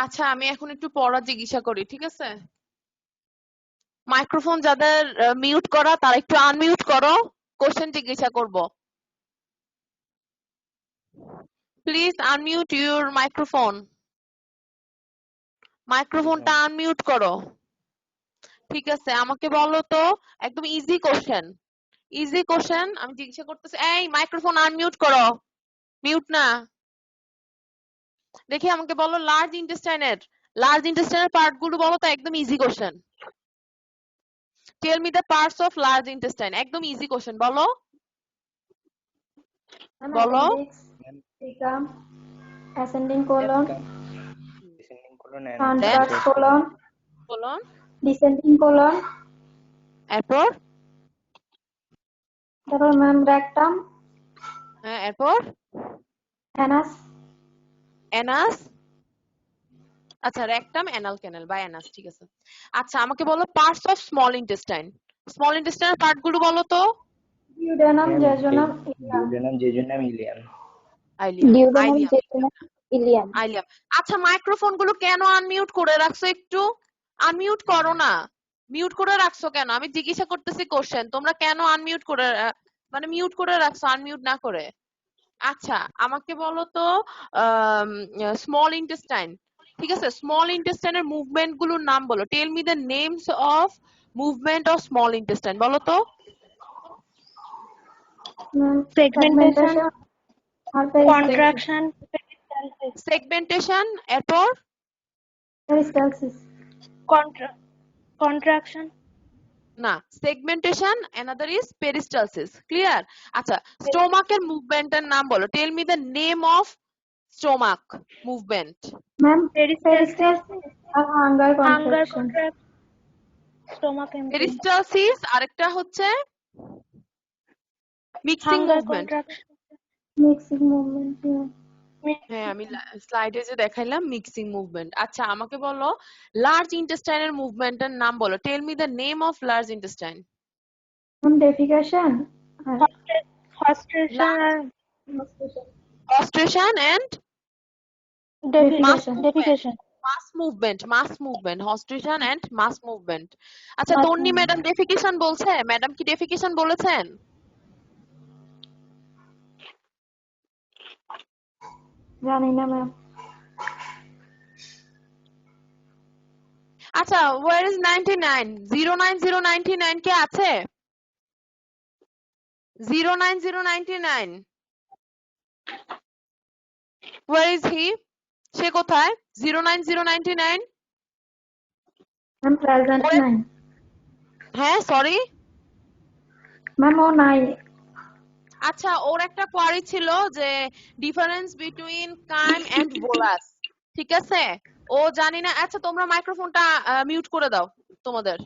আচ্ছা আমি এখন একটু পড়া জিজ্ঞাসা করি, ঠিক আছে? মাইক্রোফোন যাদের মিউট করা তারা একটু আনমিউট করো, কোশ্চেন জিজ্ঞাসা করব। Please unmute your microphone. মাইক্রোফোনটা আনমিউট করো। ঠিক আছে, আমাকে বলো তো একদম ইজি কোশ্চেন। ইজি কোশ্চেন আমি জিজ্ঞাসা করতেছি। এই মাইক্রোফোন আনমিউট করো, মিউট না। দেখি আমাকে বলো লার্জ ইন্টেস্টাইনের পার্ট গুলো বলো তো, একদম easy question. Tell me the parts of large intestine, একদম ইজি কোশ্চেন বলো। বলো। appendix, cecum, ascending colon, descending colon and transverse transverse colon, বলুন। descending colon, এরপর? তারপর ম্যাম rectum, হ্যাঁ, এরপর? anus, অ্যানাস। আচ্ছা, রেকটাম, অ্যানাল ক্যানাল বা অ্যানাস, ঠিক আছে। আচ্ছা আমাকে বলো parts of small intestine. Small ইন্টেস্টাইনের পার্ট গুলো বলো তো। duodenum, jejunum, ileum, duodenum, jejunum, ileum. Ileum, duodenum, ileum, jejunum, ileum. Ileum. আচ্ছা মাইক্রোফোন গুলো কেন আনমিউট করে রাখছো? একটু আনমিউট করো না। মিউট করে রাখছো কেন? আমি জিজ্ঞাসা করতেছি কোশ্চেন, তোমরা কেন আনমিউট করে মানে মিউট করে রাখছো আনমিউট না করে? আচ্ছা আমাকে বলো তো স্মল ইন্টেস্টাইন, ঠিক আছে, স্মল ইন্টেস্টাইনের মুভমেন্ট গুলোর নাম বলো। Tell me the names of movement of small intestine, বলো তো। segmentation, or contraction, peristalsis, segmentation, এরপর? peristalsis, contraction, না, segmentation, another is peristalsis. Clear? আচ্ছা স্টোমাকের মুভমেন্টের নাম বলো। Tell me the name of stomach movement. ma'am, peristalsis, peristalsis, or hunger hunger contraction, contraction, stomach emptying, peristalsis, আরেকটা হচ্ছে mixing hunger movement. contraction, mixing movement, yeah. হ্যাঁ আমি স্লাইডে যে দেখাইলাম মিক্সিং মুভমেন্ট। আচ্ছা আমাকে বলো লার্জ ইন্টেস্টাইনের মুভমেন্টের নাম বলো। Tell me the name of large intestine. Ma'am, defecation, frustration and haustration and defecation, defecation, mass movement, haustration and mass movement. আচ্ছা তন্নি ম্যাডাম ডেফিকেশন বলছে? ম্যাডাম কি ডেফিকেশন বলেছেন? জানি না ম্যাম। আচ্ছা ওয়ার ইজ 99? 09099 কে আছে? 09099 ওয়ার ইজ হি? সে কোথায়? 09099? Ma'am present নাই। হ্যাঁ সরি ম্যাম ও নাই। আচ্ছা ওর একটা কোয়ারি ছিল যে difference between chyme and bolus, ঠিক আছে? ও জানি না। আচ্ছা তোমরা মাইক্রোফোনটা মিউট করে দাও, তোমাদের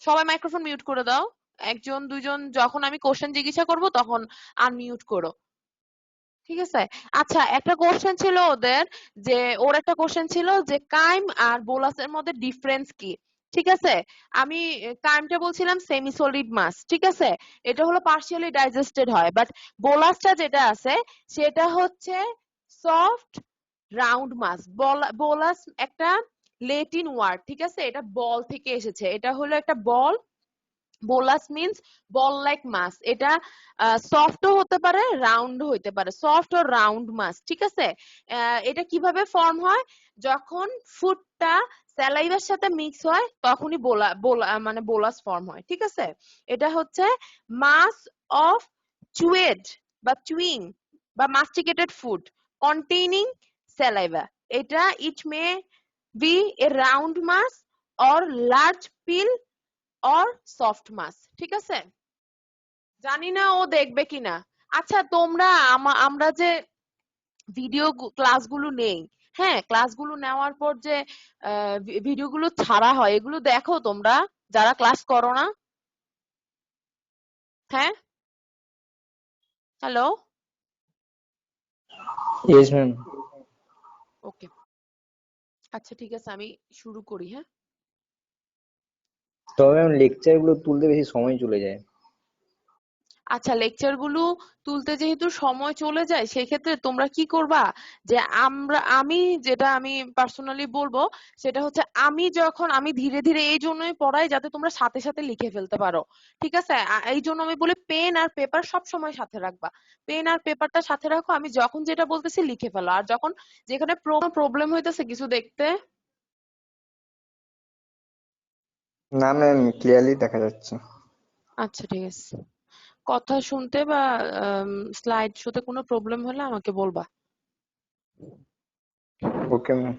সবাই মাইক্রোফোন মিউট করে দাও। একজন দুইজন যখন আমি কোশ্চেন জিজ্ঞাসা করব তখন আনমিউট করো, ঠিক আছে? আচ্ছা একটা কোশ্চেন ছিল ওদের, যে ওর একটা কোশ্চেন ছিল যে কাইম আর বোলাসের মধ্যে ডিফারেন্স কি, ঠিক আছে? আমি কাইমটা বলছিলাম সেমি সলিড মাস, ঠিক আছে, এটা হলো পার্শিয়ালি ডাইজেস্টেড হয়, বাট বোলাসটা যেটা আছে সেটা হচ্ছে সফট রাউন্ড মাস। বোলাস একটা লেটিন ওয়ার্ড, ঠিক আছে, এটা বল থেকে এসেছে, এটা হলো একটা বল। বোলাস মিন্স বল লাইক মাস। এটা সফটও হতে পারে রাউন্ড হতে পারে, সফট ও রাউন্ড মাস, ঠিক আছে? এটা কিভাবে ফর্ম হয়? যখন ফুডটা স্যালাইভার সাথে মিক্স হয় তখনই মানে বোলাস ফর্ম হয়, ঠিক আছে? এটা হচ্ছে মাস অফ চুয়েড বা চুইং বা মাস্টিকেটেড ফুড কন্টেইনিং স্যালাইভা। এটা it may be a round mass or large pill or soft mass, ঠিক আছে? জানি না ও দেখবে কিনা। আচ্ছা তোমরা আমরা যে ভিডিও ক্লাসগুলো নেই, হ্যাঁ ক্লাসগুলো নেওয়ার পর যে ভিডিওগুলো ছাড়া হয় এগুলো দেখো তোমরা যারা ক্লাস করো না? হ্যাঁ হ্যালো Yes, ma'am. ওকে আচ্ছা ঠিক আছে আমি শুরু করি। হ্যাঁ তবে ম্যাম লেকচার গুলো তুলতে বেশি সময় চলে যায়। আচ্ছা, লেকচার গুলো তুলতে যেহেতু সময় চলে যায়, সেক্ষেত্রে তোমরা কি করবা, যে আমি পার্সোনালি বলবো, সেটা হচ্ছে আমি ধীরে ধীরে এই জন্যই পড়াই যাতে তোমরা সাথে সাথে লিখে ফেলতে পারো। ঠিক আছে? এই জন্য আমি বলি পেন আর পেপার সব সময় সাথে রাখবা। পেন আর পেপারটা সাথে রাখো, আমি যখন যেটা বলতেছি লিখে ফেলো। আর যখন যেখানে প্রবলেম হইতেছে কিছু দেখতে, না ম্যাম, ক্লিয়ারলি দেখা যাচ্ছে। আচ্ছা ঠিক আছে। কথা শুনতে বা স্লাইড শোতে কোনো প্রবলেম হলে আমাকে বলবা। Okay ma'am.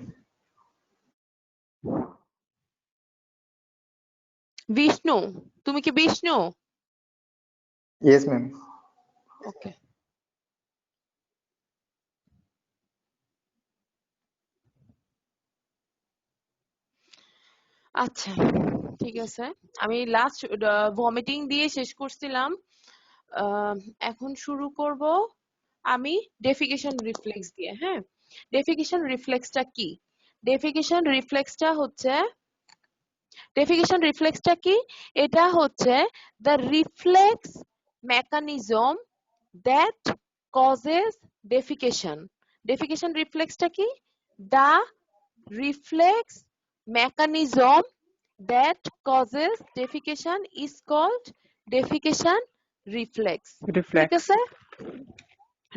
বিষ্ণু, তুমি কি বিষ্ণু? Yes ma'am. ওকে। আচ্ছা ঠিক আছে, আমি লাস্ট ভমিটিং দিয়ে শেষ করছিলাম। আহ, এখন শুরু করব আমি ডেফিকেশন রিফ্লেক্স দিয়ে। হ্যাঁ, ডেফিকেশন রিফ্লেক্সটা কি? ডেফিকেশন রিফ্লেক্সটা হচ্ছে এটা হচ্ছে the reflex mechanism that causes defecation. Defecation reflexটা কি? The reflex mechanism that causes defecation is called defecation reflex. ঠিক আছে?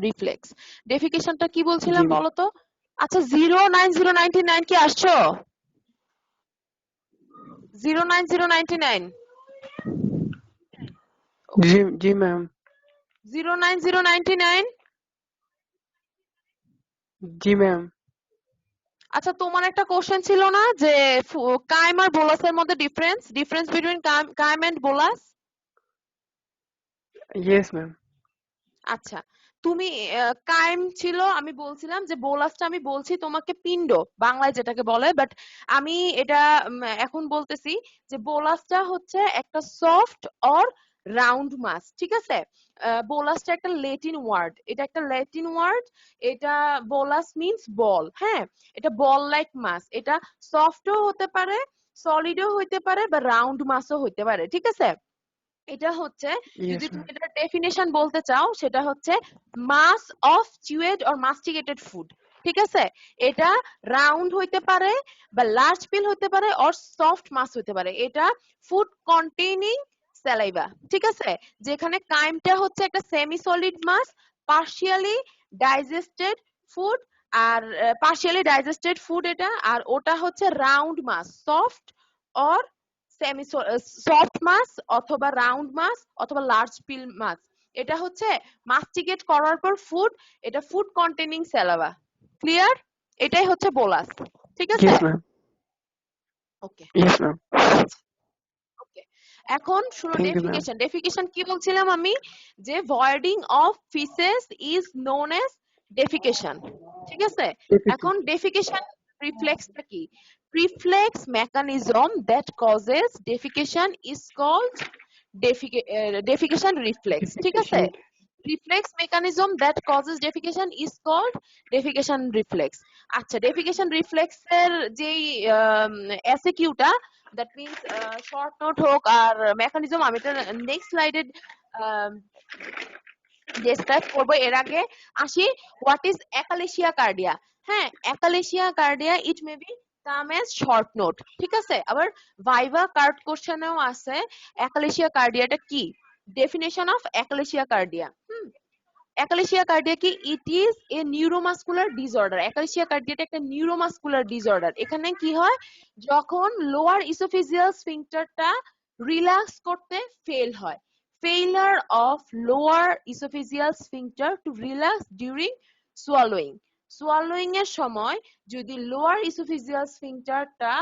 রিফ্লেক্স। ডেফিকেশনটা কি বলছিলাম বলো তো? আচ্ছা 09099 কি আসছো? 09099 जी मैम। 09099 जी मैम। আচ্ছা তোমার একটা কোশ্চেন ছিল না যে কাইম আর বোলাসের মধ্যে difference between chyme and bolus? Yes ma'am. আচ্ছা, তুমি কাইম ছিল, আমি বলছিলাম যে বোলাসটা আমি বলছি তোমাকে পিণ্ড, বাংলায় যেটাকে বলে, বাট আমি এটা এখন বলতেছি যে বোলাসটা হচ্ছে একটা সফট অর রাউন্ড মাস। ঠিক আছে? বোলাসটা একটা ল্যাটিন ওয়ার্ড, এটা বোলাস মিন্স বল। হ্যাঁ, এটা বল লাইক মাস, এটা সফটও হতে পারে, সলিডও হইতে পারে, বা রাউন্ড মাসও হইতে পারে। ঠিক আছে? এটা হচ্ছে যদি यस তুমি मैम। এটার ডেফিনেশন বলতে চাও, সেটা হচ্ছে মাস অফ চিউয়েড অর মাস্টিকেটেড ফুড। ঠিক আছে? এটা রাউন্ড হইতে পারে, বা লার্জ পিল হইতে পারে, অর সফট মাস হইতে পারে। এটা ফুড কন্টেইনিং স্যালাইভা। ঠিক আছে? যেখানে কাইমটা হচ্ছে একটা semi solid mass, partially digested food, আর এটা, আর ওটা হচ্ছে round mass, soft or semi soft mass, অথবা রাউন্ড মাস, অথবা লার্জ পিল মাস। এটা হচ্ছে মাস্টিকেট করার পর এটা ফুড কন্টেনিং স্যালাভা। ক্লিয়ার? এটাই হচ্ছে বোলাস। ঠিক আছে? Yes ma'am. Okay. Yes ma'am. Okay, এখন শুনো थैंक यू मैम। ডেফিকেশন কি বলছিলাম আমি, যে voiding of faeces is known as defecation. ঠিক আছে? এখন ডেফিকেশন রিফ্লেক্সটা কি? Reflex mechanism that causes defecation is called defecation reflex. ঠিক আছে? reflex mechanism that causes defecation is called defecation reflex. আচ্ছা, defecation reflex এর যেই এসএকিউটা, দ্যাট মিন্স শর্ট নোট হোক আর মেকানিজম, আমি এটা নেক্সট স্লাইডে ডেসক্রাইব করব। এর আগে আসি, হোয়াট ইজ অ্যাকালেশিয়া কার্ডিয়া। হ্যাঁ, achalasia cardia it may be come as short note. ঠিক আছে? আবার ভাইভা কার্ড কোশ্চেনেও আছে অ্যাকালেশিয়া কার্ডিয়াটা কি, ডেফিনেশন অফ অ্যাকালেশিয়া কার্ডিয়া। অ্যাকালেশিয়া কার্ডিয়া কি? It is a neuromuscular disorder. Achalasia কার্ডিয়াটা একটা নিউরোমাসকুলার ডিসঅর্ডার। এখানে কি হয়, যখন লোয়ার ইসোফেজিয়াল স্ফিংক্টারটা রিল্যাক্স করতে ফেল হয়, failure of lower esophageal sphincter to relax during swallowing এর সময় যদি লোয়ার ইসোফেজিয়াল স্ফিংক্টারটা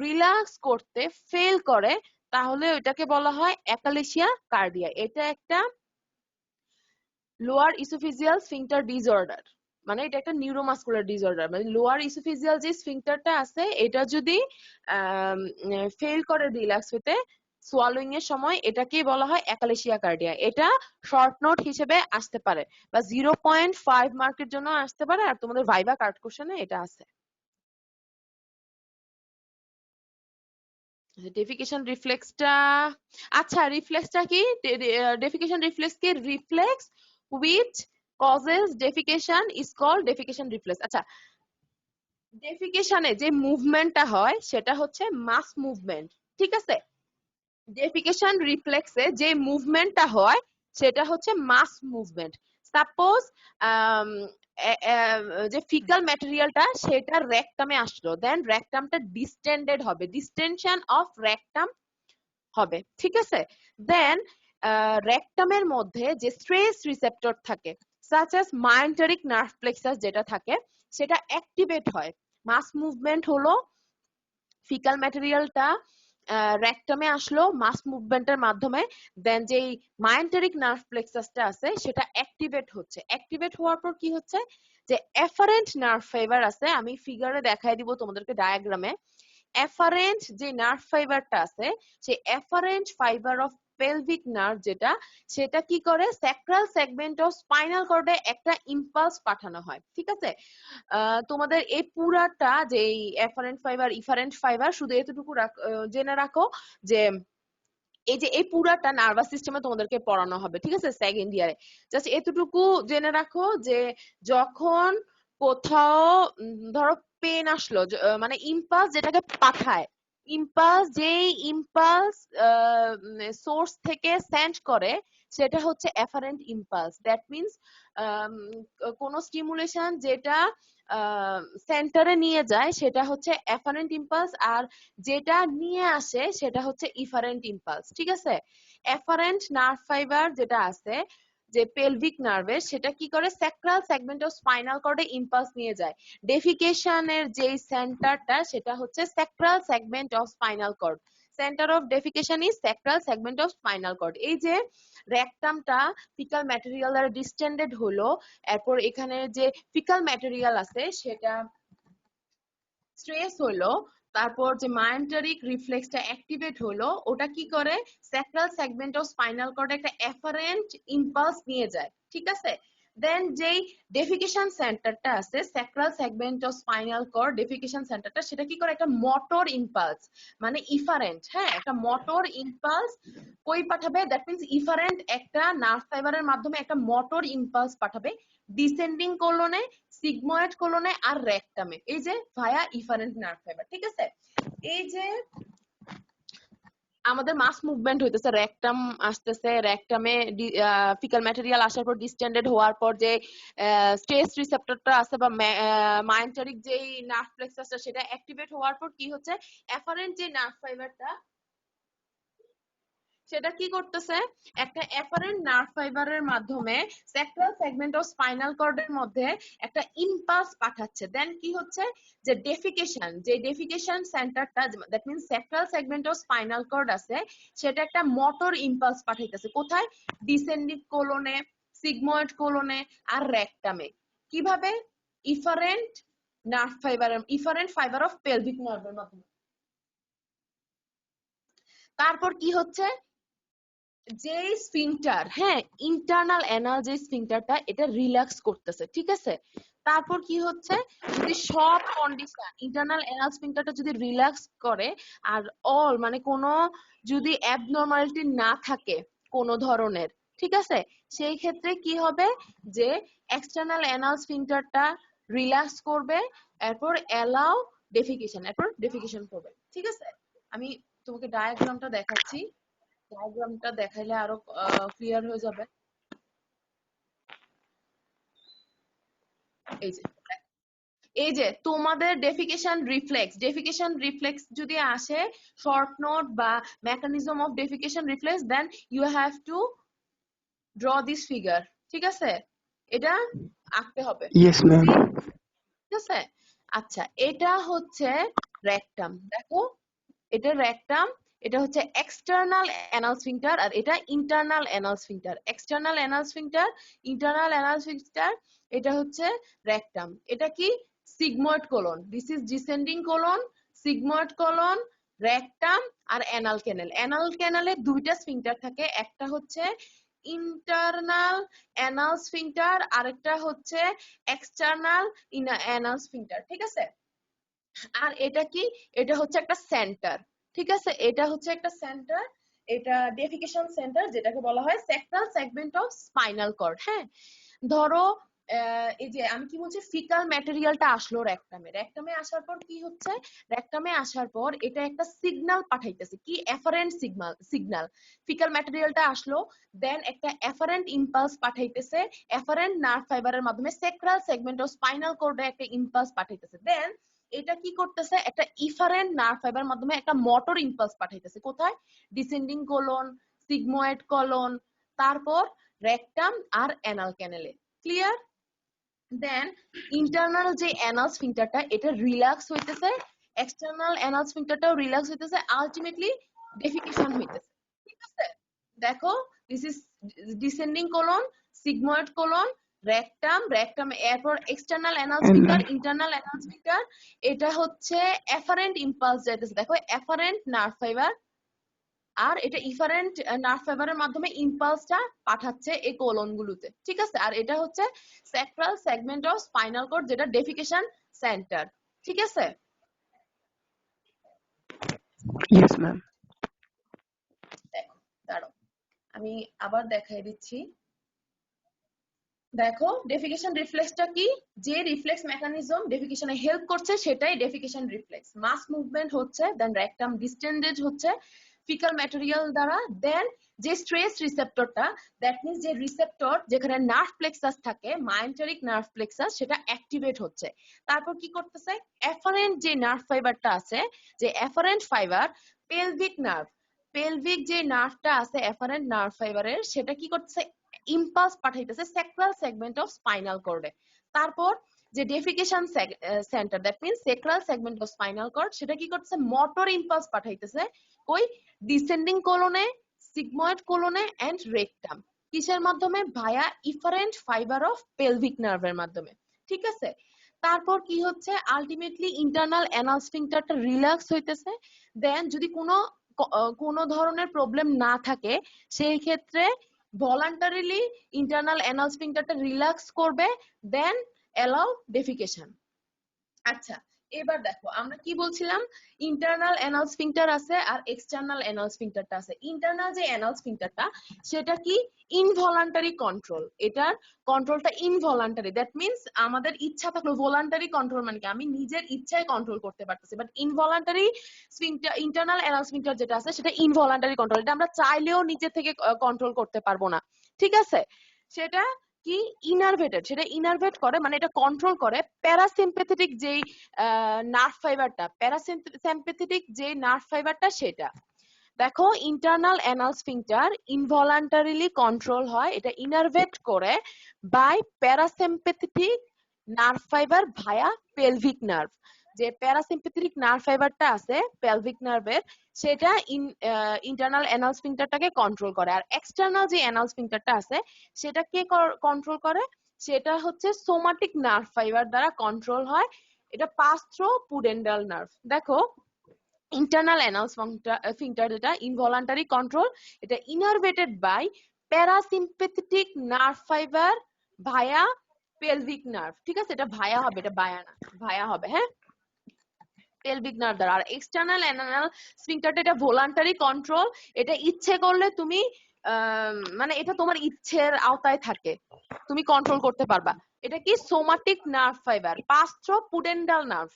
রিল্যাক্স করতে ফেল করে, তাহলে ওটাকে বলা হয় অ্যাকালেশিয়া কার্ডিয়া। এটা একটা লোয়ার ইসোফেজিয়াল স্ফিংক্টার ডিসঅর্ডার, মানে এটা একটা নিউরোমাসকুলার ডিসঅর্ডার। মানে লোয়ার ইসোফেজিয়াল যে স্ফিংক্টারটা আছে, এটা যদি ফেল করে রিল্যাক্স হতে সোয়ালোইং এর সময়, এটাকেই বলা হয় অ্যাকালেশিয়া কার্ডিয়া। এটা শর্ট নোট হিসেবে আসতে পারে, বা 0.5 মার্কের জন্য আসতে পারে, আর তোমাদের ভাইভা কার্ড কোশ্চেনে এটা আছে। ডেফিকেশন রিফ্লেক্সটা, আচ্ছা রিফ্লেক্সটা কি? ডেফিকেশন রিফ্লেক্স কি? Reflex which causes defecation is called defecation reflex। আচ্ছা, ডেফিকেশনে যে মুভমেন্টটা হয় সেটা হচ্ছে মাস মুভমেন্ট, ঠিক আছে? ডেফিকেশন রিফ্লেক্সে যে মুভমেন্টটা হয় সেটা হচ্ছে মাস মুভমেন্ট। সাপোজ যে ফিকাল ম্যাটেরিয়ালটা সেটা রেকটামে আসলো, দেন রেকটামটা ডিস্টেন্ডেড হবে, ডিস্টেনশন অফ রেকটাম হবে, ঠিক আছে? দেন রেকটামের মধ্যে যে স্ট্রেস রিসেপ্টর থাকে সাচ অ্যাজ মায়োন্টেরিক নার্ভ প্লেক্সাস যেটা থাকে সেটা অ্যাক্টিভেট হয়। মাস মুভমেন্ট হলো ফিকাল ম্যাটেরিয়ালটা রেকটামে আসলো মাস মুভমেন্টের মাধ্যমে, দেন যেই মায়োন্টেরিক নার্ভ প্লেক্সাসটা আছে সেটা অ্যাক্টিভেট হচ্ছে। অ্যাক্টিভেট হওয়ার পর কি হচ্ছে যে এফারেন্ট নার্ভ ফাইবার আছে, আমি ফিগারে দেখাই দিব তোমাদেরকে ডায়াগ্রামে। এফারেন্ট যে নার্ভ ফাইবারটা আছে সেই efferent fibre of pelvic nerve যেটা, সেটা কি করে স্যাক্রাল সেগমেন্ট অফ স্পাইনাল কর্ডে একটা ইম্পালস পাঠানো হয়, ঠিক আছে? তোমাদের এই পুরাটা যে এফারেন্ট ফাইবার ইফারেন্ট ফাইবার শুধু এতটুকু জেনে রাখো যে এই যে এই পুরাটা নার্ভাস সিস্টেমে তোমাদেরকে পড়ানো হবে, ঠিক আছে, সেকেন্ড ইয়ারে। জাস্ট এতটুকু জেনে রাখো যে যখন কোথাও ধরো পেন আসলো, মানে ইম্পালস যেটাকে পাঠায়, ইম্পালস যেই ইম্পালস সোর্স থেকে সেন্ড করে সেটা হচ্ছে এফারেন্ট ইম্পালস। দ্যাট মিনস কোন স্টিমুলেশন যেটা সেন্টারে নিয়ে যায় সেটা হচ্ছে এফারেন্ট ইম্পালস, আর যেটা নিয়ে আসে সেটা হচ্ছে ইফারেন্ট ইম্পালস, ঠিক আছে? এফারেন্ট নার্ভ ফাইবার যেটা আছে যে পেলভিক নার্ভের, সেটা কি করে স্যাক্রাল সেগমেন্ট অফ স্পাইনাল কর্ডে ইম্পালস নিয়ে যায়। ডেফিকেশনের যে সেন্টারটা সেটা হচ্ছে sacral segment of spinal cord. Centre of defecation is sacral segment of spinal cord. এই যে রেকটামটা ফিকাল ম্যাটেরিয়াল দ্বারা ডিস্টেন্ডেড হলো, এরপর এখানে যে ফিকাল ম্যাটেরিয়াল আছে সেটা স্ট্রেস হলো, তারপর যে মায়োন্টেরিক রিফ্লেক্সটা অ্যাক্টিভেট হলো, ওটা কি করে স্যাক্রাল সেগমেন্ট অফ স্পাইনাল কর্ডে একটা এফারেন্ট ইম্পালস নিয়ে যায়, ঠিক আছে? দেন যেই ডেফিকেশন সেন্টারটা আছে sacral segment of spinal cord defecation সেন্টারটা, সেটা কি করে একটা মোটর ইম্পালস, মানে ইফারেন্ট, হ্যাঁ, একটা মোটর ইম্পালস কই পাঠাবে? দ্যাট মিন্স ইফারেন্ট একটা নার্ভ ফাইবারের মাধ্যমে একটা মোটর ইম্পালস পাঠাবে ডিসেন্ডিং কোলনে, সিগময়েড কোলনে আর রেকটামে, এই যে ভায়া ইফারেন্ট নার্ভ ফাইবার, ঠিক আছে? এই যে আমাদের মাস মুভমেন্ট হইতেছে, রেকটাম আসতেছে, রেকটামে ফিকাল ম্যাটেরিয়াল আসার পর ডিস্টেন্ডেড হওয়ার পর যে স্ট্রেস রিসেপ্টরটা আছে বা মায়োন্টেরিক যেই নার্ভ প্লেক্সাসটা সেটা অ্যাক্টিভেট হওয়ার পর কি হচ্ছে এফারেন্ট যে নার্ভ ফাইবারটা সেটা কি করতেছে একটা এফারেন্ট নার্ভ ফাইবারের মাধ্যমে স্যাক্রাল সেগমেন্ট অফ স্পাইনাল কর্ডের মধ্যে একটা ইম্পালস পাঠাচ্ছে। দেন কি হচ্ছে যে ডেফিকেশন, যে ডেফিকেশন সেন্টারটা that means sacral segment of spinal cord আছে সেটা একটা মোটর ইম্পালস পাঠাইতেছে কোথায়? ডিসেন্ডিং কোলনে, সিগময়েড কোলনে আর রেকটামে। কিভাবে? ইফারেন্ট নার্ভ ফাইবারের, ইফারেন্ট ফাইবার অফ পেলভিক নার্ভের মাধ্যমে। তারপর কি হচ্ছে যে স্ফিংটার, হ্যাঁ, ইন্টারনাল অ্যানাল যে স্ফিংটারটা এটা রিল্যাক্স করতেছে, ঠিক আছে? তারপর কি হচ্ছে যদি সব কন্ডিশন ইন্টারনাল অ্যানাল স্ফিংটারটা যদি রিল্যাক্স করে আর অল মানে কোনো যদি অ্যাবনরমালিটি না থাকে কোনো ধরনের, ঠিক আছে, সেই ক্ষেত্রে কি হবে যে এক্সটার্নাল অ্যানাল স্ফিংটারটা রিল্যাক্স করবে, এরপর অ্যালাউ ডেফিকেশন, এরপর ডেফিকেশন করবে, ঠিক আছে? আমি তোমাকে ডায়াগ্রামটা দেখাচ্ছি, ডায়াগ্রামটা দেখাইলে আরো ক্লিয়ার হয়ে যাবে। এই যে এই যে তোমাদের ডেফিকেশন রিফ্লেক্স যদি আসে শর্ট নোট বা mechanism of defecation reflex, then you have to draw this figure, ঠিক আছে? এটা আঁকতে হবে, Yes, ma'am. ঠিক আছে? আচ্ছা, এটা হচ্ছে রেকটাম, দেখো এটা রেকটাম, এটা হচ্ছে এক্সটার্নাল অ্যানাল স্ফিংটার আর এটা internal anal sphincter. External anal sphincter, internal anal sphincter, এটা হচ্ছে রেকটাম। এটা কি sigmoid colon, this is descending colon, sigmoid colon, rectum আর অ্যানাল ক্যানেল। অ্যানাল ক্যানেলে দুইটা স্ফিংটার থাকে, একটা হচ্ছে ইন্টারনাল অ্যানাল স্ফিংটার আরেকটা হচ্ছে এক্সটার্নাল অ্যানাল স্ফিংটার, ঠিক আছে? আর এটা কি? এটা হচ্ছে একটা সেন্টার, ঠিক আছে, এটা হচ্ছে একটা সেন্টার, এটা ডেফিকেশন সেন্টার যেটাকে বলা হয় sacral segment of spinal cord. হ্যাঁ, ধরো এই যে আমি কি বলছি, ফিকাল ম্যাটেরিয়ালটা আসলো রেকটামে, রেকটামে আসার পর কি হচ্ছে, রেকটামে আসার পর এটা একটা সিগন্যাল পাঠাইতেছে, কি এফারেন্ট সিগন্যাল। ফিকাল ম্যাটেরিয়ালটা আসলো, দেন একটা এফারেন্ট ইম্পালস পাঠাইতেছে, এফারেন্ট নার্ভ ফাইবারের মাধ্যমে স্যাক্রাল সেগমেন্ট অফ স্পাইনাল কর্ডে একটা ইম্পালস পাঠাইতেছে, দেন এটা কি করতেছে, একটা ইফারেন্ট নার্ভ ফাইবার মাধ্যমে একটা মোটর ইম্পালস পাঠাইতেছে, কোথায়, ডিসেন্ডিং কোলন, সিগময়েড কোলন, তারপর রেকটাম আর অ্যানাল ক্যানেলে। ক্লিয়ার? দেন ইন্টারনাল যে অ্যানাল স্ফিংটারটা এটা রিল্যাক্স হইতেছে, এক্সটার্নাল অ্যানাল স্ফিংটারটাও রিল্যাক্স হইতেছে, আলটিমেটলি ডেফিকেশন হইতেছে। ঠিক আছে, দেখো this is descending colon, sigmoid colon, rectum এরপর external anal sphincter, internal anal sphincter, এটা হচ্ছে এফারেন্ট ইম্পালস যাইতেছে, দেখো এফারেন্ট নার্ভ ফাইবার, আর এটা ইফারেন্ট নার্ভ ফাইবারের মাধ্যমে ইম্পালসটা পাঠাচ্ছে এই কোলন গুলোতে। ঠিক আছে, আর এটা হচ্ছে sacral segment of spinal cord যেটা ডেফিকেশন সেন্টার। ঠিক আছে, Yes, ma'am. দেখো দাঁড়াও আমি আবার দেখাই দিচ্ছি। দেখো ডেফিকেশন রিফ্লেক্সটা কি, যে রিফ্লেক্স মেকানিজম ডেফিকেশনে হেল্প করছে সেটাই ডেফিকেশন রিফ্লেক্স। মাস মুভমেন্ট হচ্ছে, দেন রেকটাম ডিস্টেন্ডেড হচ্ছে ফিকাল ম্যাটেরিয়াল দ্বারা, দেন যে স্ট্রেস রিসেপ্টরটা, দ্যাট মিন্স যে রিসেপ্টর যেখানে নার্ভ প্লেক্সাস থাকে, মায়োন্টেরিক নার্ভ প্লেক্সাস, সেটা অ্যাক্টিভেট হচ্ছে। তারপর কি করতেছে, এফারেন্ট যে নার্ভ ফাইবারটা আছে, যে afferent fibre pelvic nerve, pelvic যে নার্ভটা আছে এফারেন্ট নার্ভ ফাইবারের, সেটা কি করতেছে, ইম্পালস পাঠাইতেছে স্যাক্রাল সেগমেন্ট অফ স্পাইনাল কর্ডে। তারপর যে defecation centre, that means sacral segment of spinal cord, সেটা কি করতেছে, মোটর ইম্পালস পাঠাইতেছে কই, ডিসেন্ডিং কোলনে, সিগময়েড কোলনে এন্ড রেকটাম। কিসের মাধ্যমে, via efferent fibre of pelvic নার্ভের মাধ্যমে। ঠিক আছে, তারপর কি হচ্ছে, আলটিমেটলি ইন্টারনাল অ্যানাল স্ফিংটারটা রিল্যাক্স হইতেছে, দেন যদি কোনো ধরনের প্রবলেম না থাকে সেই ক্ষেত্রে ভলান্টারিলি ইন্টারনাল অ্যানাল স্ফিংটারটা রিল্যাক্স করবে, দেন অ্যালাউ ডেফিকেশন। আচ্ছা, এবার দেখো আমরা কি বলছিলাম, ইন্টারনাল অ্যানাল স্ফিংটার আছে আর এক্সটার্নাল অ্যানাল স্ফিংটারটা আছে। ইন্টারনাল যে অ্যানাল স্ফিংটারটা সেটা কি ইনভলান্টারি কন্ট্রোল, এটার কন্ট্রোলটা ইনভলান্টারি, দ্যাট মিন্স আমাদের ইচ্ছা থাকলো, ভলান্টারি কন্ট্রোল মানে কি আমি নিজের ইচ্ছায় কন্ট্রোল করতে পারতেছি, but involuntary sphincter, internal anal sphincter যেটা আছে সেটা ইনভলান্টারি কন্ট্রোল, এটা আমরা চাইলেও নিজে থেকে কন্ট্রোল করতে পারবো না। ঠিক আছে, সেটা কি ইনারভেটেড, সেটা ইনারভেট করে মানে এটা কন্ট্রোল করে প্যারাসিম্পেথেটিক যেই নার্ভ ফাইবারটা, প্যারাসিম্পেথেটিক যে নার্ভ ফাইবারটা সেটা। দেখো internal anal sphincter involuntarily control হয়, এটা ইনারভেট করে by parasympathetic nerve fibre via pelvic nerve. যে প্যারাসিম্পেথেটিক নার্ভ ফাইবারটা আছে পেলভিক নার্ভের, সেটা ইন্টারনাল অ্যানাল স্ফিংটারটাকে কন্ট্রোল করে, আর এক্সটার্নাল যে অ্যানাল স্ফিংটারটা আছে সেটা কে কন্ট্রোল করে, সেটা হচ্ছে সোমাটিক নার্ভ ফাইবার দ্বারা কন্ট্রোল হয়, এটা পাস থ্রু পুডেন্ডাল নার্ভ। দেখো ইন্টারনাল অ্যানাল স্ফিংটার যেটা ইনভলান্টারি কন্ট্রোল, এটা innervated by parasympathetic nerve fibre via pelvic nerve. ঠিক আছে, এটা ভায়া হবে, এটা বায়া না, ভায়া হবে। হ্যাঁ, পেলভিক নার্ভ দ্বারা। আর এক্সটার্নাল অ্যানাল স্ফিংটারটা এটা ভলান্টারি কন্ট্রোল, এটা ইচ্ছে করলে তুমি মানে এটা তোমার ইচ্ছের আওতায় থাকে, তুমি কন্ট্রোল করতে পারবা। এটা কি somatic nerve fibre pass through pudendal nerve,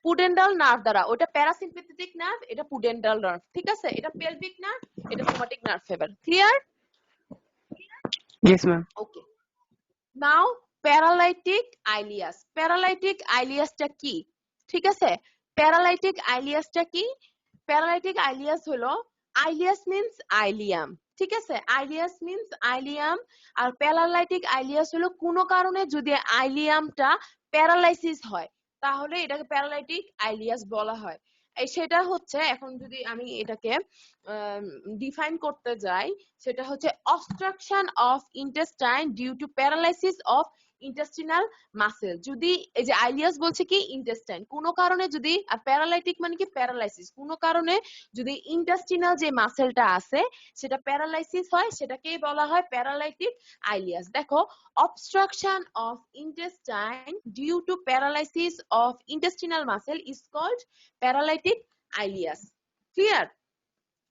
pudendal nerve দ্বারা, ওটা প্যারাসিম্পেথেটিক নার্ভ, এটা পুডেন্ডাল নার্ভ। ঠিক আছে, এটা পেলভিক নার্ভ, এটা somatic nerve fibre. Clear? Yes, ma'am. ওকে, নাও প্যারালাইটিক আইলিয়াস। প্যারালাইটিক আইলিয়াসটা কি? ঠিক আছে, প্যারালাইটিক আইলিয়াসটা কি? প্যারালাইটিক আইলিয়াস হলো, আইলিয়াস মিন্স আইলিয়াম। ঠিক আছে, আইলিয়াস মিন্স আইলিয়াম, আর প্যারালাইটিক আইলিয়াস হলো কোনো কারণে যদি আইলিয়ামটা প্যারালাইসিস হয় তাহলে এটাকে প্যারালাইটিক আইলিয়াস বলা হয়। সেটা হচ্ছে, এখন যদি আমি এটাকে ডিফাইন করতে যাই, সেটা হচ্ছে obstruction of intestine due to paralysis of intestinal muscle. যদি এই যে আইলিয়াস বলছে কি ইন্টেস্টাইন, কোনো কারণে যদি, আর প্যারালাইটিক মানে কি প্যারালাইসিস, কোনো কারণে যদি ইন্টেস্টিনাল যে মাসেলটা আছে সেটা প্যারালাইসিস হয়, সেটাকেই বলা হয় প্যারালাইটিক আইলিয়াস। দেখো obstruction of intestine due to paralysis of intestinal muscle is called paralytic ileus. Clear?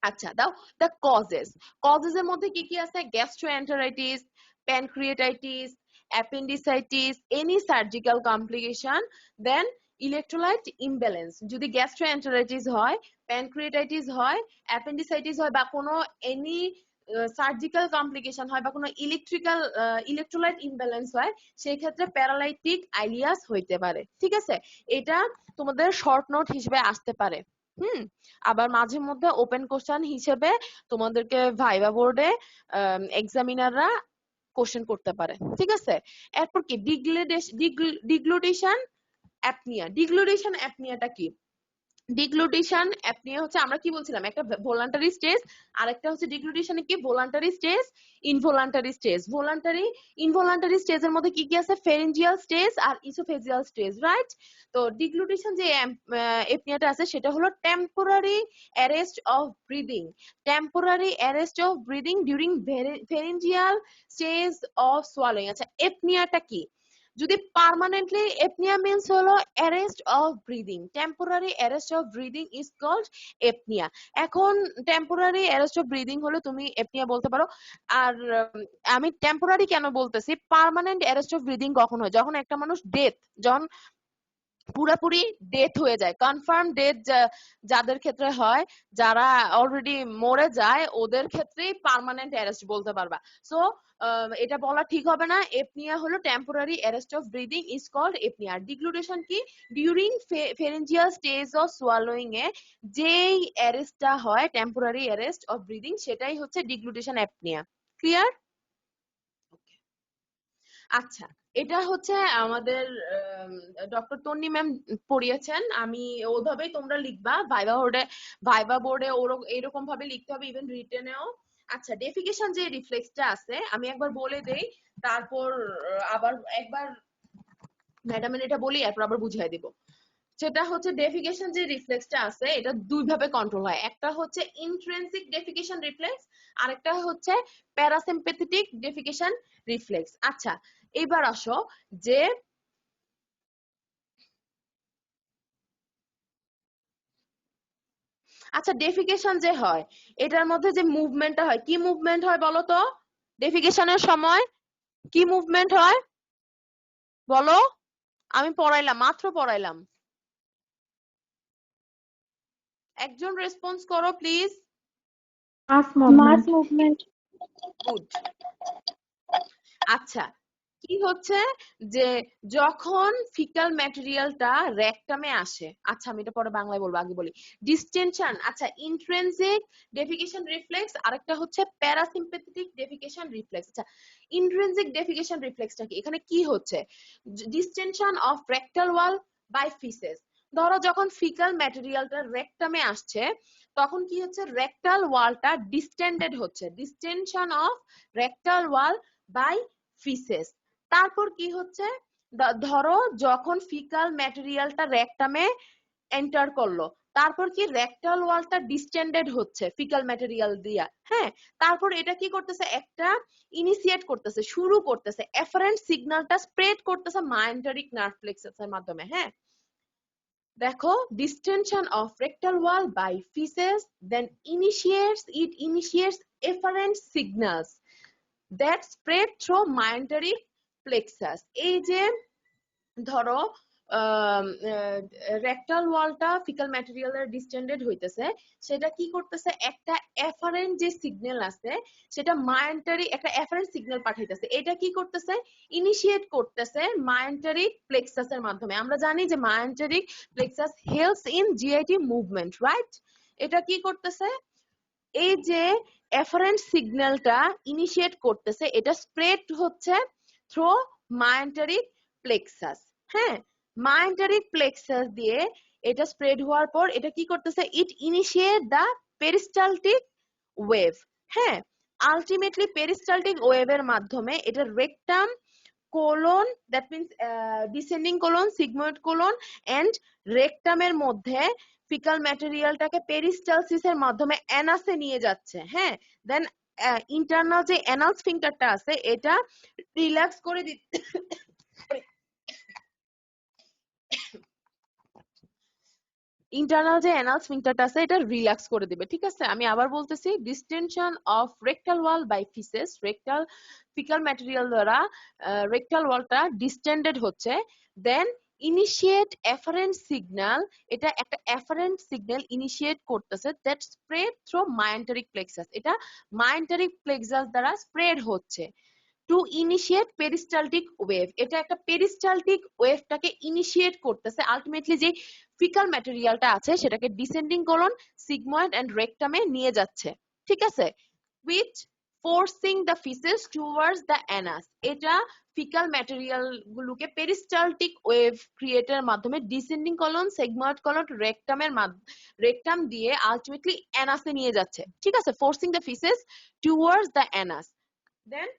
আচ্ছা দাও দ্য কজেস। কজেস এর মধ্যে কি কি আছে? Gastroenteritis, pancreatitis, appendicitis, any surgical complication, then electrolyte imbalance. যদি গ্যাস্ট্রোএন্টারাইটিস হয়, প্যানক্রিয়েটাইটিস হয়, অ্যাপেন্ডিসাইটিস হয়, বা কোনো এনি সার্জিক্যাল কমপ্লিকেশন হয়, বা কোনো ইলেকট্রোলাইট ইমব্যালেন্স হয়, সেই ক্ষেত্রে প্যারালাইটিক আইলিয়াস হইতে পারে। ঠিক আছে, এটা তোমাদের শর্ট নোট হিসেবে আসতে পারে। আবার মাঝে মধ্যে ওপেন কোশ্চেন হিসেবে তোমাদেরকে ভাইবা বোর্ডে এক্সামিনাররা কোশ্চেন করতে পারে। ঠিক আছে, এরপর কি ডিগ্লুটেশন অ্যাপনিয়া। ডিগ্লুটেশন অ্যাপনিয়াটা কি? ডিগ্লুটেশন অ্যাপনিয়া হচ্ছে, আমরা কি বলছিলাম, একটা ভলান্টারি স্টেজ, আর একটা হচ্ছে ডিগ্লুটেশন কি, voluntary stage, involuntary stage. Involuntary স্টেজের মধ্যে কি কি আছে? ফেরেঞ্জিয়াল স্টেজ আর ইসোফেজিয়াল স্টেজ, রাইট? তো ডিগ্লুটেশন যে অ্যাপনিয়াটা আছে সেটা হলো temporary arrest of breathing. Temporary arrest of breathing during pharyngeal stage of swallowing. আচ্ছা, অ্যাপনিয়াটা কি? যদি পার্মানেন্টলি, এপনিয়া মিন্স হলো arrest of breathing. Temporary arrest of breathing is called apnoea. এখন টেম্পোরারি অ্যারেস্ট অফ ব্রিদিং হলে তুমি এপনিয়া বলতে পারো। আর আমি টেম্পোরারি কেন বলতেছি, পার্মানেন্ট অ্যারেস্ট অফ ব্রিদিং কখন হয়? যখন একটা মানুষ যখন পুরাপুরি ডেথ হয়ে যায়, কনফার্ম ডেথ যাদের ক্ষেত্রে হয়, যারা অলরেডি মরে যায়, ওদের ক্ষেত্রেই পার্মানেন্ট অ্যারেস্ট বলতে পারবা। সো এটা বলা ঠিক হবে না। এপনিয়া হলো temporary arrest of breathing is called apnoea. Deglutition কি? During pharyngeal stage of swallowing এ যেই অ্যারেস্টটা হয়, টেম্পোরারি অ্যারেস্ট অফ ব্রিদিং, সেটাই হচ্ছে ডিগ্লুটেশন অ্যাপনিয়া। ক্লিয়ার? আচ্ছা, এটা হচ্ছে আমাদের ডক্টর তন্নি ম্যাম পড়িয়েছেন। আমি ওইভাবেই তোমরা লিখবা ভাইবা বোর্ডে এরকম ভাবে লিখতে হবে, ইভেন রিটেনেও। আচ্ছা, ডেফিকেশন যে রিফ্লেক্সটা আছে আমি একবার বলে দেই, তারপর আবার একবার ম্যাডামের এটা বলি, এরপর আবার বুঝাই দিব। সেটা হচ্ছে ডেফিকেশন যে রিফ্লেক্সটা আছে এটা দুই ভাবে কন্ট্রোল হয়। একটা হচ্ছে ইন্ট্রিনসিক ডেফিকেশন রিফ্লেক্স, আরেকটা হচ্ছে প্যারাসিম্পেথেটিক ডেফিকেশন রিফ্লেক্স। আচ্ছা, এবার আসো যে আচ্ছা ডেফিকেশন যে হয়, এটার মধ্যে যে মুভমেন্টটা হয়, কি মুভমেন্ট হয় বলো তো? ডেফিকেশনের সময় কি মুভমেন্ট হয় বলো? আমি পড়াইলাম, মাত্র পড়াইলাম। একজন রেসপন্স করো please. Mass Mass movement. movement. Good. আচ্ছা, কি হচ্ছে যে যখন ফিকাল ম্যাটেরিয়ালটা রেকটামে আসে, আচ্ছা আমি এটা পরে বাংলায় বলবো, আগে বলি ডিস্টেনশন। আচ্ছা, ইন্ট্রিনসিক ডেফিকেশন রিফ্লেক্স, আরেকটা হচ্ছে প্যারাসিম্পেথেটিক ডেফিকেশন রিফ্লেক্স। আচ্ছা, ইন্ট্রিনসিক ডেফিকেশন রিফ্লেক্সটা কি? এখানে কি হচ্ছে? Distension of rectal wall by faeces. ধরো যখন ফিকাল ম্যাটেরিয়ালটা রেকটামে আসছে, তখন কি হচ্ছে? রেকটাল ওয়ালটা ডিস্টেন্ডেড হচ্ছে, distension of rectal wall by faeces. তারপর কি হচ্ছে? ধরো যখন ফিকাল ম্যাটেরিয়ালটা রেকটামে এন্টার করলো, তারপর কি রেকটাল ওয়ালটা ডিস্টেন্ডেড হচ্ছে ফিকাল ম্যাটেরিয়াল দিয়া। হ্যাঁ, তারপর এটা কি করতেছে? একটা ইনিশিয়েট করতেছে, শুরু করতেছে, এফারেন্ট সিগন্যালটা স্প্রেড করতেছে মায়োন্টারিক নার্ভ প্লেক্সাসের মাধ্যমে। হ্যাঁ, দেখো, distension of rectal wall by feces then initiates efferent signals that spread through mesenteric plexus। এই যে ধরো রেকটাল ওয়ালটা ফিকাল ম্যাটেরিয়ালের ডিস্টেন্ডেড হইতেছে, সেটা কি করতেছে? একটা এফারেন্ট যে সিগন্যাল আছে, সেটা একটা এফারেন্ট সিগন্যাল পাঠাইতেছে। এটা কি করতেছে? ইনিশিয়েট করতেছে মায়োন্টারিক প্লেক্সাসের মাধ্যমে। আমরা জানি যে myenteric plexus helps in GIT movement, right? এটা কি করতেছে? এই যে এফারেন্ট সিগন্যালটা ইনিশিয়েট করতেছে, এটা স্প্রেড হচ্ছে থ্রু মায়োন্টারিক প্লেক্সাস। হ্যাঁ, মায়োন্টারিক প্লেক্সাস দিয়ে এটা স্প্রেড হওয়ার পর এটা কি করতেছে? It initiate the peristaltic wave. হ্যাঁ, আলটিমেটলি পেরিস্টালটিক ওয়েভের মাধ্যমে এটা rectum, colon, that means descending colon, sigmoid colon and রেকটামের মধ্যে ফিকাল ম্যাটেরিয়ালটাকে পেরিস্টালসিসের মাধ্যমে অ্যানাসে নিয়ে যাচ্ছে। হ্যাঁ, দেন ইন্টারনাল যে অ্যানাল স্ফিংটারটা আছে এটা রিল্যাক্স করে দিচ্ছে, ইন্টারনাল যে অ্যানাল স্ফিংক্টারটা আছে এটা রিল্যাক্স করে দিবে। ঠিক আছে, আমি আবার বলতেছি, distension of rectal wall by faeces, rectal faecal material দ্বারা রেকটাল ওয়ালটা ডিস্টেন্ডেড হচ্ছে, দেন ইনিশিয়েট এফারেন্ট সিগন্যাল, এটা একটা এফারেন্ট সিগন্যাল ইনিশিয়েট করতেছে, that spread through myenteric plexus, এটা মায়োন্টারিক প্লেক্সাস দ্বারা স্প্রেড হচ্ছে। টু ইনিশিয়েট পেরিস্টালটিক ওয়েভ, এটা একটা পেরিস্টালটিক ওয়েভটাকে ইনিশিয়েট করতেছে, আলটিমেটলি যে ফিকাল ম্যাটেরিয়ালটা আছে সেটাকে ডিসেন্ডিং কোলন, সিগময়েড এন্ড রেকটামে নিয়ে যাচ্ছে। ঠিক আছে, which forcing the feces towards the anus, এটা ফিকাল ম্যাটেরিয়াল গুলোকে পেরিস্টালটিক ওয়েভ ক্রিয়েটের মাধ্যমে descending colon, sigmoid colon, rectum দিয়ে আলটিমেটলি অ্যানাসে নিয়ে যাচ্ছে। ঠিক আছে, forcing the faeces towards the anus, then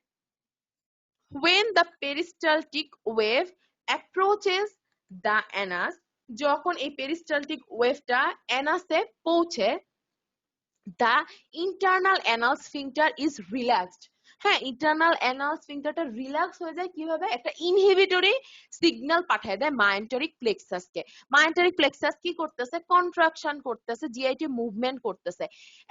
when the peristaltic wave approaches the anus, যখন এই পেরিস্টালটিক ওয়েভটা অ্যানাসে পৌঁছে, the internal anal sphincter is relaxed, হ্যাঁ ইন্টারনাল অ্যানাল স্ফিংক্টারটা রিল্যাক্স হয়ে যায় কিভাবে, একটা ইনহিবিটরি সিগন্যাল পাঠায় দেয় মায়োন্টারিক প্লেক্সাসকে। মায়োন্টারিক প্লেক্সাস কি করতেছে, কন্ট্রাকশন করতেছে, জিআইটি মুভমেন্ট করতেছে।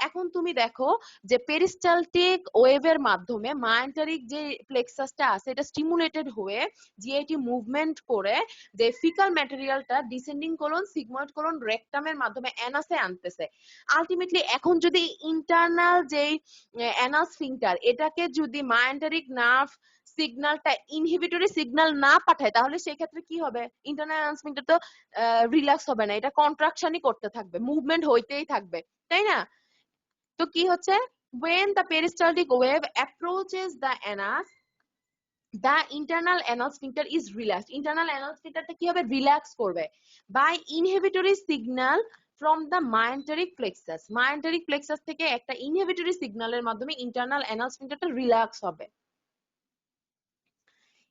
এখন তুমি দেখো যে পেরিস্টালটিক ওয়েভের মাধ্যমে মায়োন্টারিক যে প্লেক্সাসটা আছে এটা স্টিমুলেটেড হয়ে জিআইটি মুভমেন্ট করে যে ফিকাল ম্যাটেরিয়ালটা ডিসেন্ডিং কোলন, সিগময়েড কোলন, রেকটামের মাধ্যমে অ্যানাসে আনতেছে। আলটিমেটলি এখন যদি ইন্টারনাল যেই অ্যানাল স্ফিংক্টার এটাকে যদি মায়োন্টারিক নার্ভ সিগন্যালটা ইনহিবিটরি সিগন্যাল না পাঠায়, তাহলে সেই ক্ষেত্রে কি হবে, ইন্টারনাল অ্যানাল স্ফিংক্টার তো রিল্যাক্স হবে না, এটা কন্ট্রাকশনই করতে থাকবে, মুভমেন্ট হইতেই থাকবে, তাই না? তো কি হচ্ছে, when the peristaltic wave approaches the anus, the internal anal sphincter is relaxed, internal anal sphincterটা কি হবে, রিল্যাক্স করবে by inhibitory signal from the myenteric plexus, myenteric plexus থেকে একটা ইনহিবিটরি সিগন্যালের মাধ্যমে ইন্টারনাল অ্যানাল স্ফিংক্টারটা রিল্যাক্স হবে।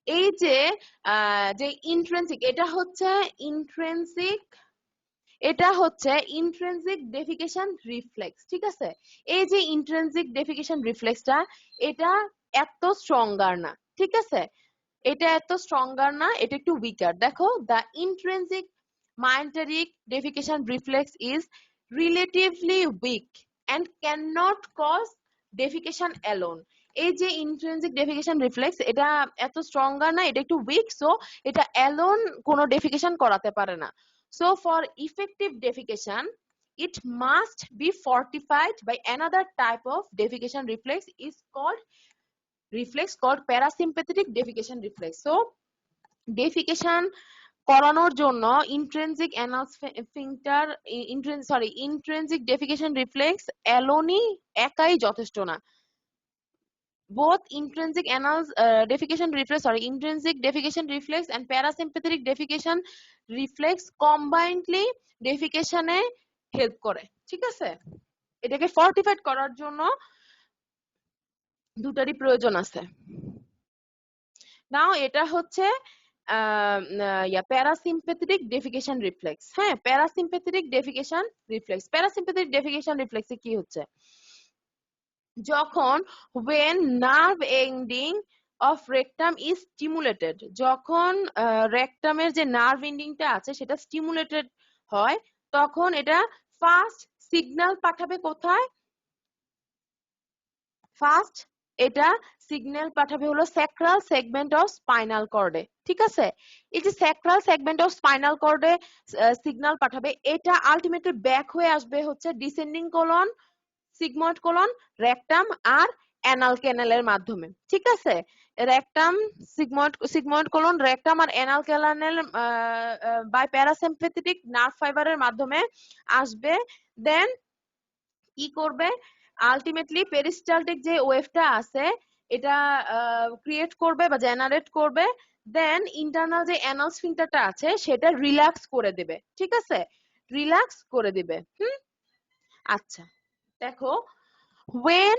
এই যে যে ইন্ট্রিনসিক, এটা হচ্ছে ইন্ট্রিনসিক ডেফিকেশন রিফ্লেক্স। ঠিক আছে, এই যে ইন্ট্রিনসিক ডেফিকেশন রিফ্লেক্সটা এটা এত স্ট্রঙ্গার না। ঠিক আছে, এটা এত স্ট্রঙ্গার না, এটা একটু উইকার। দেখো, the intrinsic myenteric defecation reflex is relatively weak and cannot cause defecation alone, এই যে ইন্ট্রিনসিক ডেফিকেশন রিফ্লেক্স এটা এত স্ট্রঙ্গার না, এটা একটু উইক, সো এটা অ্যালোন কোনো ডেফিকেশন করাতে পারে না। So for effective defecation it must be fortified by another type of defecation reflex called parasympathetic defecation reflex. So defecation করানোর জন্য intrinsic anal sphincter intrinsic defecation reflex অ্যালোনই একাই যথেষ্ট না। both intrinsic defecation reflex and parasympathetic defecation reflex combinedly defecation A help করে। ঠিক আছে, এটাকে ফর্টিফাইড করার জন্য দুটারই প্রয়োজন আছে। নাও এটা হচ্ছে প্যারাসিম্প্যাথেটিক ডেফিকেশন রিফ্লেক্স। হ্যাঁ, parasympathetic defecation reflex, parasympathetic defecation রিফ্লেক্সে কি হচ্ছে, যখন when nerve ending of rectum is stimulated, যখন রেকটামের যে নার্ভ এন্ডিংটা আছে সেটা স্টিমুলেটেড হয়, তখন এটা ফার্স্ট সিগন্যাল পাঠাবে কোথায়, ফার্স্ট এটা সিগন্যাল পাঠাবে হলো স্যাক্রাল সেগমেন্ট অফ স্পাইনাল কর্ডে। ঠিক আছে, এই যে স্যাক্রাল সেগমেন্ট অফ স্পাইনাল কর্ডে সিগন্যাল পাঠাবে, এটা আলটিমেটলি ব্যাক হয়ে আসবে হচ্ছে descending colon, sigmoid colon, rectum আর অ্যানাল ক্যানেলের মাধ্যমে। ঠিক আছে, রেকটাম, সিগময়েড কোলন, রেকটাম আর anal canal by parasympathetic nerve ফাইবারের মাধ্যমে আসবে। দেন কি করবে, আলটিমেটলি পেরিস্টালটিক যে ওয়েভটা আছে এটা ক্রিয়েট করবে বা জেনারেট করবে, দেন ইন্টারনাল যে অ্যানাল স্ফিংক্টারটা আছে সেটা রিল্যাক্স করে দিবে। ঠিক আছে, রিল্যাক্স করে দিবে। আচ্ছা দেখো, when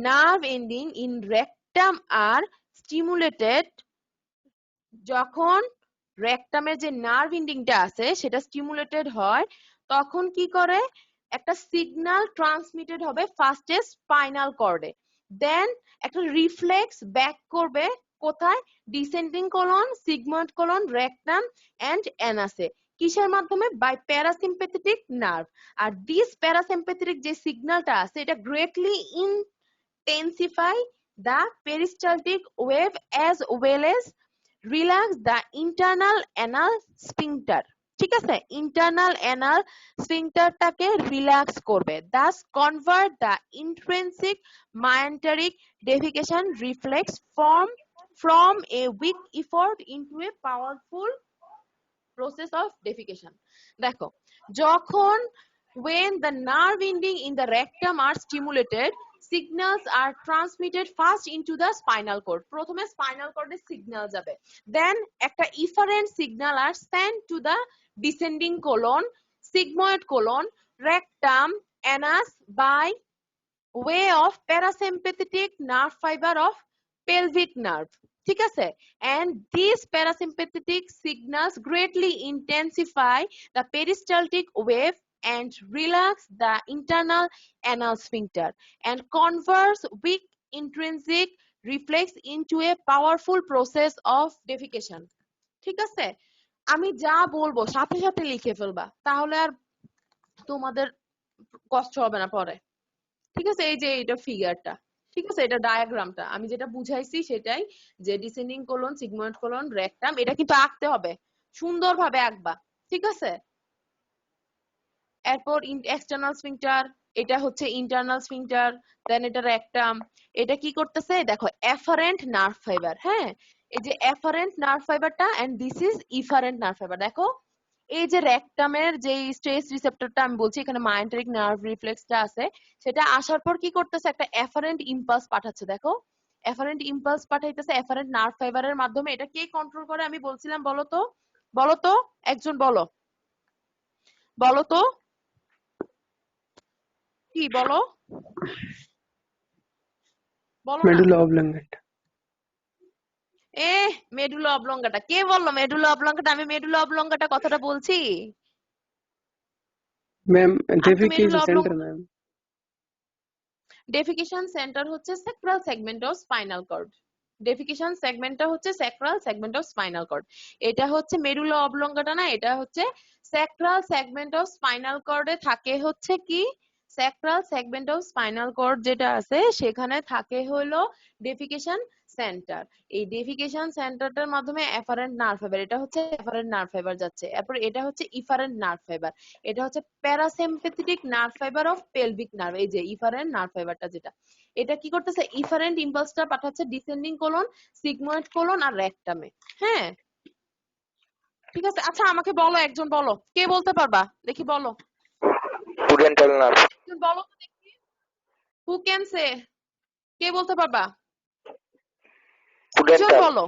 nerve ending in rectum are stimulated, যখন রেকটামের যে নার্ভ এন্ডিংটা আছে সেটা স্টিমুলেটেড হয়, তখন কি করে, একটা সিগন্যাল ট্রান্সমিটেড হবে ফার্স্টে স্পাইনাল কর্ডে, দেন একটা রিফ্লেক্স ব্যাক করবে কোথায়, descending colon, sigmoid colon, rectum and অ্যানাসে। কিসের মাধ্যমে? By parasympathetic nerve. আর দিস প্যারাসিম্পেথেটিক যে সিগন্যালটা আছে এটা greatly intensify the peristaltic wave as well as relax the internal anal sphincter। ঠিক আছে, ইন্টারনাল অ্যানাল স্ফিংটারটাকে রিল্যাক্স করবে, thus convert the intrinsic mesenteric defecation reflex from a weak effort into a powerful process of defecation। দেখো, যখন when the nerve ending in the rectum are stimulated, signals are transmitted first into the spinal cord। প্রথমে spinal cord এ signal যাবে, then একটা efferent signal are sent to the descending colon, sigmoid colon, rectum, anus by way of parasympathetic nerve fiber of pelvic nerve। ঠিক আছে, and these parasympathetic signals greatly intensify the peristaltic wave and relax the internal anal sphincter and converts weak intrinsic reflex into a powerful process of defecation। ঠিক আছে, আমি যা বলবো সাথে সাথে লিখে ফেলবা, তাহলে আর তোমাদের কষ্ট হবে না পরে। ঠিক আছে, এই যে এটা ফিগারটা, ঠিক আছে, এটা ডায়াগ্রামটা আমি যেটা বুঝাইছি সেটাই, যে descending colon, sigmoid colon, rectum, এটা কিন্তু আঁকতে হবে, সুন্দরভাবে আঁকবা। ঠিক আছে, এরপর এক্সটার্নাল স্ফিংটার, এটা হচ্ছে ইন্টারনাল স্ফিংটার, দেন এটা রেকটাম। এটা কি করতেছে দেখো, এফারেন্ট নার্ভ ফাইবার। হ্যাঁ, এই যে এফারেন্ট নার্ভ ফাইবারটা and this is efferent nerve fibre. দেখো, এই যে রেকটামের যে স্ট্রেস রিসেপ্টরটা আমি বলছি, এখানে মাইন্টারিক নার্ভ রিফ্লেক্সটা আছে, সেটা আসার পর কি করতেছে, একটা এফারেন্ট ইম্পালস পাঠাচ্ছে। দেখো, এফারেন্ট ইম্পালস পাঠাইতেছে এফারেন্ট নার্ভ ফাইবারের মাধ্যমে। এটা কে কন্ট্রোল করে আমি বলছিলাম, বলো তো, বলো তো, একজন বলো, বলো তো, কি বলো, বলো না। medulla oblongata। মেডুলা অবলঙ্গাটা কে বললো? মেডুলা অবলঙ্গাটা, আমি মেডুলা অবলঙ্গাটা কথাটা বলছি? मैम আমি তো defecation medulla oblong center ma'am. Defecation centre হচ্ছে sacral segment of spinal cord. Defecation সেগমেন্টটা হচ্ছে sacral segment of spinal cord. এটা হচ্ছে মেডুলা অবলঙ্গাটা না, এটা হচ্ছে স্যাক্রাল সেগমেন্ট অফ স্পাইনাল কর্ডে থাকে হচ্ছে কি, sacral segment of spinal cord যেটা আছে সেখানে থাকে হলো ডেফিকেশন সেন্টার। এই ডেফিকেশন সেন্টারটার মাধ্যমে এফারেন্ট নার্ভ ফাইবার, এটা হচ্ছে এফারেন্ট নার্ভ ফাইবার যাচ্ছে, এরপর এটা হচ্ছে ইফারেন্ট নার্ভ ফাইবার, এটা হচ্ছে parasympathetic nerve fibre of pelvic nerve. এই যে ইফারেন্ট নার্ভ ফাইবারটা যেটা, এটা কি করতেছে, ইফারেন্ট ইম্পালসটা পাঠাচ্ছে ডিসেন্ডিং কোলন, সিগময়েড কোলন আর রেকটামে। হ্যাঁ, ঠিক আছে। আচ্ছা আমাকে বলো, একজন বলো, কে বলতে পারবা দেখি, বলো, পুডেন্টাল নার্ভ। একজন বলো তো দেখি, হু ক্যান সে, কে বলতে পারবা, একজন পুডেন্টাল বলো।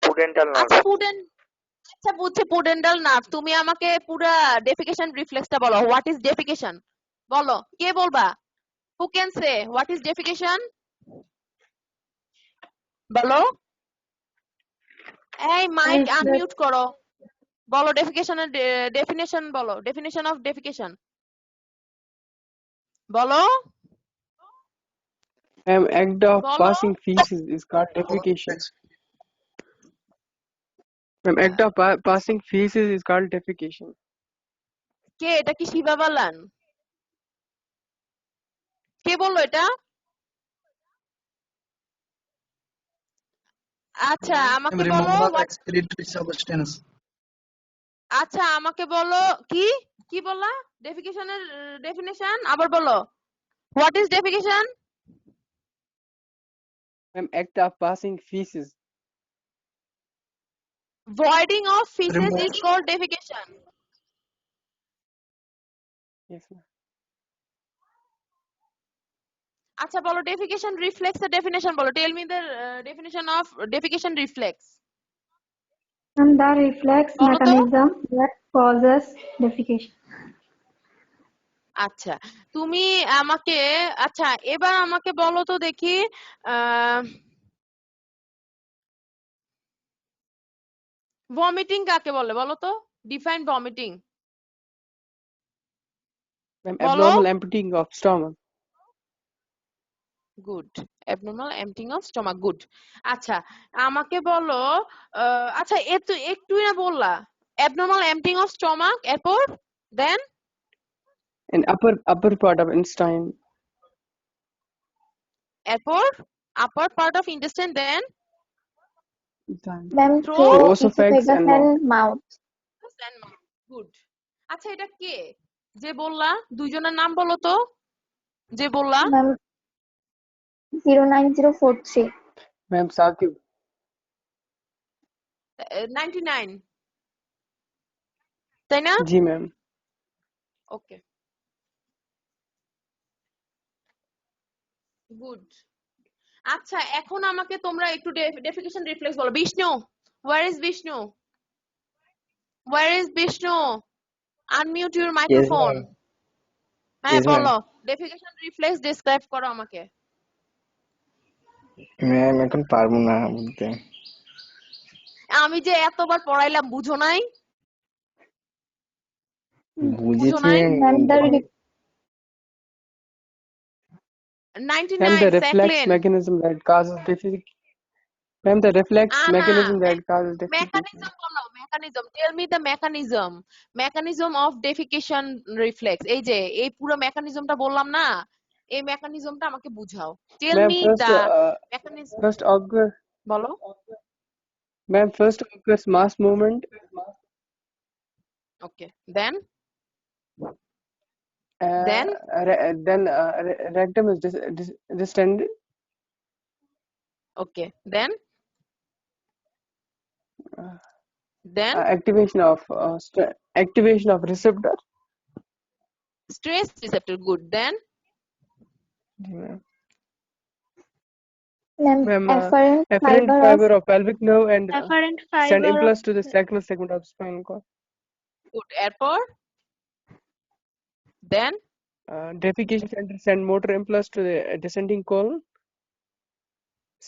Pudendal nerve. আচ্ছা আচ্ছা বুঝছি, পুডেন্টাল নার্ভ। তুমি আমাকে পুরা ডেফিকেশন রিফ্লেক্সটা বলো, হোয়াট ইজ ডেফিকেশন, বলো, কে বলবা, who can say what is defecation, বলো, এই মাইক আনমিউট করো, বলো ডেফিকেশনের ডেফিনেশন বলো, ডেফিনেশন অফ ডেফিকেশন বলো, मैम act of বলো। passing feces is called defecation। Ma'am act of passing feces is called defecation। কে, এটা কি শিবা বালান, কে বললো এটা? আচ্ছা আমাকে বলো removal of what, excretory substance। আচ্ছা আমাকে বলো, কি কি বললা, ডেফিকেশনের ডেফিনেশন আবার বলো, what is defecation? Ma'am act of passing feces। voiding of feces Remove- is called defecation। yes ma'am। আচ্ছা বলো ডেফিকেশন রিফ্লেক্স এর ডেফিনেশন বলো, tell me the definition of defecation reflex. And the reflex বলো তো। mechanism that causes defecation। আচ্ছা তুমি আমাকে, আচ্ছা এবার আমাকে বলো তো দেখি, ভমিটিং কাকে বলে বলো তো, ডিফাইন ভমিটিং मैम বলো। abnormal emptying of stomach। Good, abnormal emptying of stomach, good. আচ্ছা আমাকে বলো, আচ্ছা একটুই না বললা, abnormal emptying of stomach, এরপর then in upper part of intestine. এরপর upper part of intestine, then Ma'am, through through Esophagus esophagus and and mouth. and mouth. Good. আচ্ছা এটা কে যে বললা? দুইজনের নাম বলো তো, যে বললা। Ma'am, 09043. Ma'am, Saqib. 99, তাই না? Ji ma'am. ওকে, গুড। আচ্ছা এখন আমাকে তোমরা একটু ডেফিকেশন রিফ্লেক্স বলো। Vishnu, where is Vishnu? Where is Vishnu? Unmute your Yes, microphone. ma'am. হ্যাঁ Yes, ma'am. বলো, ডেফিকেশন রিফ্লেক্স ডেসক্রাইব করো আমাকে। ম্যাম এখন পারবো না বলতে। আমি যে এতবার পড়াইলাম, বুঝো নাই? বুঝো বুঝেছি নাই? Ma'am, the ma'am. 99 Ma'am, the reflex Jacqueline. mechanism that causes defecation. Ma'am, the reflex mechanism that causes defecation. mechanism বলো, mechanism. Tell me the mechanism of defecation reflex. এই যে এই পুরো মেকানিজমটা বললাম না, এই মেকানিজমটা আমাকে বুঝাও। Tell Ma'am, me first, the mechanism. first occur. বলো। Ma'am, first occurs mass movement. Okay, then Then rectum is distended. okay, then Activation of receptor. stress receptor. Good. Then Ma'am, Ma'am, afferent afferent fiber of fiber of pelvic nerve and Afferent send fiber of impulse to the sacral segment of spinal cord. good. এরপর then Defecation center send motor impulse to the descending colon,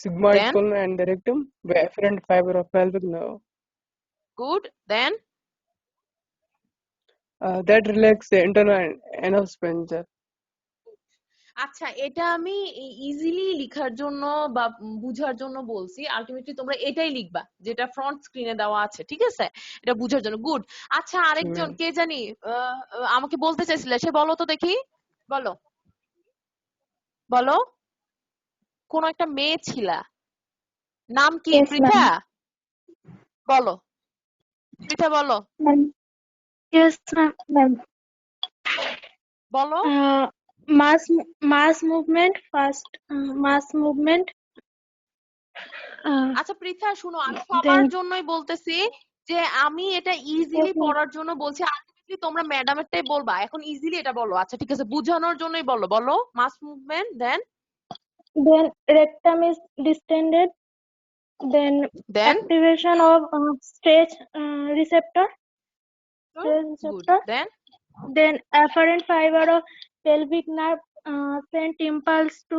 sigmoid Then? colon and the rectum by afferent fiber of pelvic nerve. good. Then That relax the internal anal sphincter. আচ্ছা এটা আমি easily লিখার জন্য বা বুঝার জন্য বলছি। Ultimately তোমরা এটাই লিখবা যেটা ফ্রন্ট স্ক্রিনে দেওয়া আছে, ঠিক আছে? এটা বুঝার জন্য। গুড। আচ্ছা আরেকজন কে জানি আমাকে বলতে চাইছিলে, সে বলো তো দেখি, বলো বলো। কোন একটা মেয়ে ছিলা, নাম কি? Yes, Pritha, ma'am. বলো। পৃথা বলো, Ma'am, yes, ma'am. ma'am. বলো। Mass movement first. Mass movement. আচ্ছা পৃথা শুনো, আমি সবার জন্যই বলতেছি যে আমি এটা ইজিলি Yes, ma'am. পড়ার জন্য বলছি। আলটিমেটলি তোমরা ম্যাডামেরটাই বলবা। এখন ইজিলি এটা বলো। আচ্ছা ঠিক আছে, বুঝানোর জন্যই বলো। বলো mass movement, then Then rectum is distended. Then then activation of stress receptor. Good, Receptor. Then Then afferent fiber of pelvic nerve sent impulse to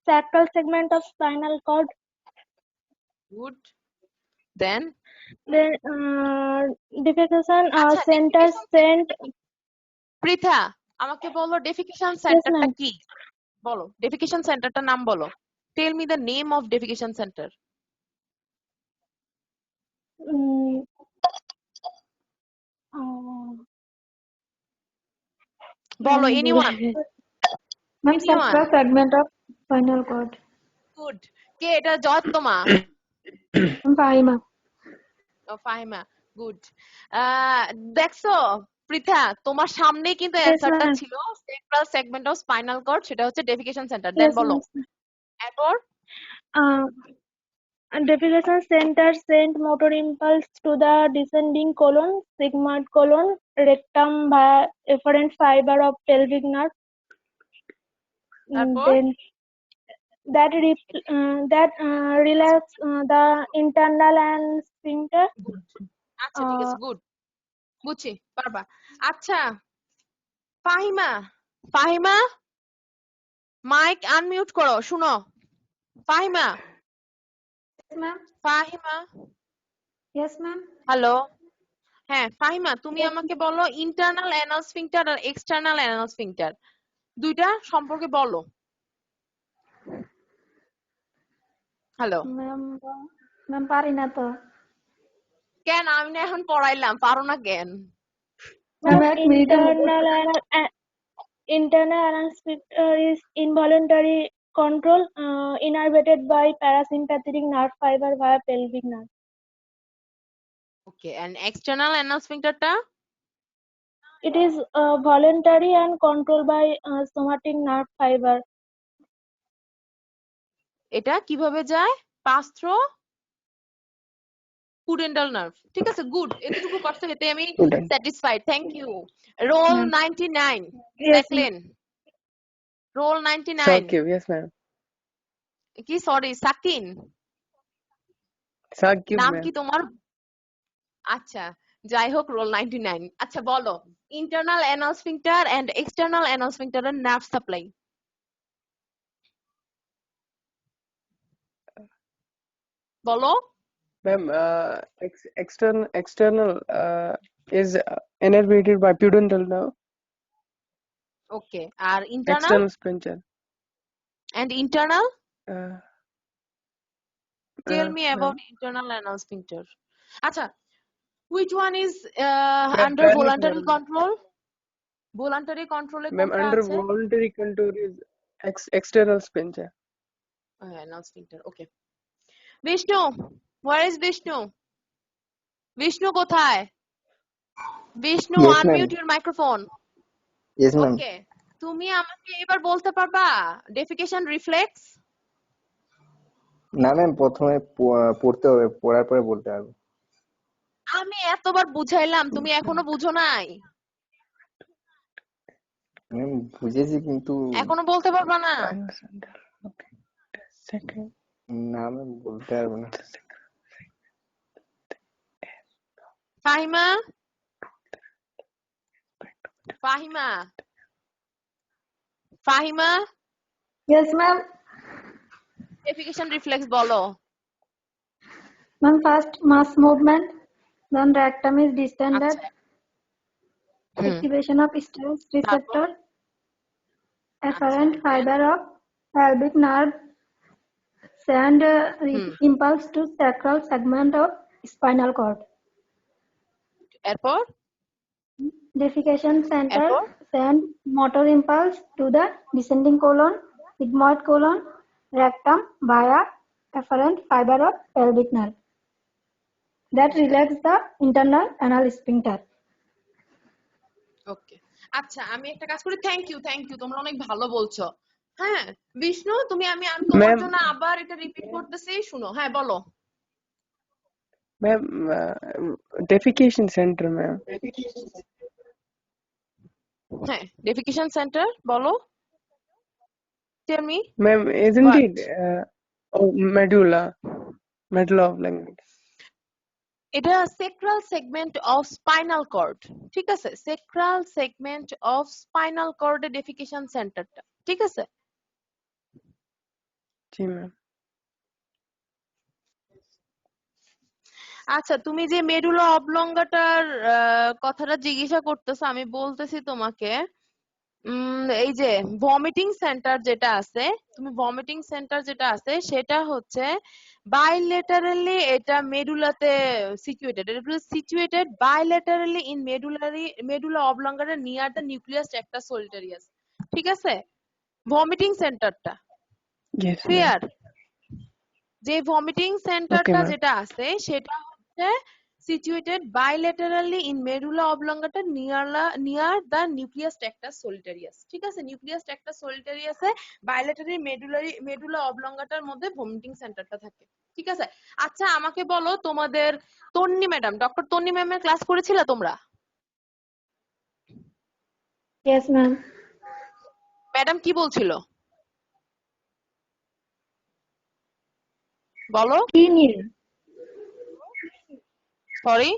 sacral segment of spinal cord. Good, then Then defecation আচ্ছা center sent. Pritha আমাকে বলো defecation সেন্টারটা ma'am. কি? বলো defecation সেন্টারটার নাম বলো। Tell me the name of defecation centre. Mm, বলো anyone, Ma'am, Anyone? sacral segment of spinal cord. Good. কে এটা? Joyottoma? Ma'am, Fahima. Fahima, good. দেখছো পৃথা, তোমার সামনে কিন্তু Yes, অ্যান্সারটা ma'am. ছিল central segment of spinal cord, সেটা হচ্ছে ডেফিকেশন সেন্টার। দেন Yes, বলো ma'am. এরপর। Defecation center sent motor impulse to the descending colon, sigmoid colon, rectum via efferent fiber of pelvic nerve. তারপর Then that relax the internal and sphincter. আচ্ছা ঠিক আছে, good, বুঝছি, পারবা। আচ্ছা ফাহিমা, ফাহিমা মাইক আনমিউট করো, শুনো। Fahima, Yes, ma'am. Fahima, Yes, ma'am. Hello. হ্যাঁ ফাহিমা, তুমি আমাকে বলো ইন্টারনাল অ্যানাল স্ফিংটার আর এক্সটার্নাল অ্যানাল স্ফিংটার দুইটা সম্পর্কে বলো। হ্যালো Ma'am, ma'am, পারি না তো। কেন আমি না এখন পড়াইলাম, পারো না কেন? Ma'am, Ma'am, এক মিনিটের মধ্যে internal asphyncter is involuntary control innervated by parasympathetic nerve fiber via pelvic nerve. Okay, and external anal স্ফিংক্টারটা? It is voluntary and controlled by somatic nerve fiber. এটা কিভাবে যায়? Pass through pudendal nerve. ঠিক আছে, good, এতটুকু কষ্ট এতে আমি Student. Satisfied, thank you. Roll Ma'am. 99, Yes, ma'am. দেখলেন? Roll 99 Sakib, yes ma'am. কি, সরি, সাকিন Sakib নাম ma'am. কি তোমার? আচ্ছা, যাই হোক, রোল 99। আচ্ছা বলো, internal anal sphincter and external anal স্ফিংক্টারের নার্ভ সাপ্লাই বলো। Ma'am, external is innervated by pudendal nerve. Okay, আর internal External sphincter. And internal? Uh, tell me ma'am. About internal anal sphincter. আচ্ছা, which one is under pelvic voluntary nerve. control? voluntary control এ Ma'am, কোনটা under আছে? voluntary control is external sphincter. Anal sphincter, okay. Vishnu, where is Vishnu? Vishnu কোথায়? Vishnu, Yes, ma'am. unmute your microphone. Yes, ma'am. ওকে, তুমি আমাকে এবার বলতে পারবা ডেফিকেশন রিফ্লেক্স? না ম্যাম, প্রথমে পড়তে হবে, পড়ার পরে বলতে হবে। আমি এতবার বুঝাইলাম, তুমি এখনো বুঝো নাই? ম্যাম বুঝেছি, কিন্তু এখনো বলতে পারবা না? Final center. Okay. Second. না ম্যাম, বলতে পারবো না। Fahima, Fahima, Fahima, Yes, ma'am. Defecation reflex বলো। Ma'am, first mass movement, then rectum is distended, আচ্ছা, হুম, activation of stress তারপর? receptor, আচ্ছা, afferent fiber of pelvic nerve send impulse to sacral segment of spinal cord. এরপর? Defecation center এরপর? send motor impulse to the descending colon, sigmoid colon, rectum via afferent fiber of pelvic nerve that relax the internal anal sphincter. ওকে, আচ্ছা, আমি একটা কাজ করি, thank you, তোমরা অনেক ভালো বলছো। হ্যাঁ বিষ্ণু, আমি তোমার Ma'am. জন্য আবার এটা রিপিট করতেছি, শুনো। হ্যাঁ বলো। Ma'am, defecation center, ma'am. হ্যাঁ, ডেফিকেশন সেন্টার বলো, tell me. Ma'am, isn't What? it medulla oblongata? এটা sacral segment of spinal cord, ঠিক আছে? সেক্রাল সেগমেন্ট অফ স্পাইনাল কর্ডের ডেফিকেশন সেন্টারটা, ঠিক আছে? জি ma'am. আচ্ছা, তুমি যে মেডুলা অবলঙ্গাটার কথাটা জিজ্ঞাসা করতেছো, আমি বলতেছি তোমাকে, এই যে ভমিটিং সেন্টার যেটা আছে, তুমি ভমিটিং সেন্টার যেটা আছে সেটা হচ্ছে বাইলেটারালি, এটা মেডুলাতে সিচুয়েটেড। এটা situated bilaterally in medulla oblongata near the nucleus tractus solitarius, ঠিক আছে? ভমিটিং সেন্টারটা Yes, ma'am. ক্লিয়ার? যে ভমিটিং সেন্টারটা ma'am. যেটা আছে সেটা হচ্ছে situated bilaterally in medulla oblongata near the nucleus tractus solitarius, ঠিক আছে? নিউক্লিয়াস ট্র্যাক্টাস সলিটারিয়াসে বাইলেটারি মেডুলা অবলঙ্গাটার মধ্যে ভমিটিং সেন্টারটা থাকে, ঠিক আছে? আচ্ছা, আমাকে বলো, তোমাদের তন্নি ম্যাডাম, ডক্টর তন্নি ম্যামের ক্লাস করেছিলে তোমরা? Yes, ma'am. ম্যাডাম কি বলছিল বলো? Pineal. সরি,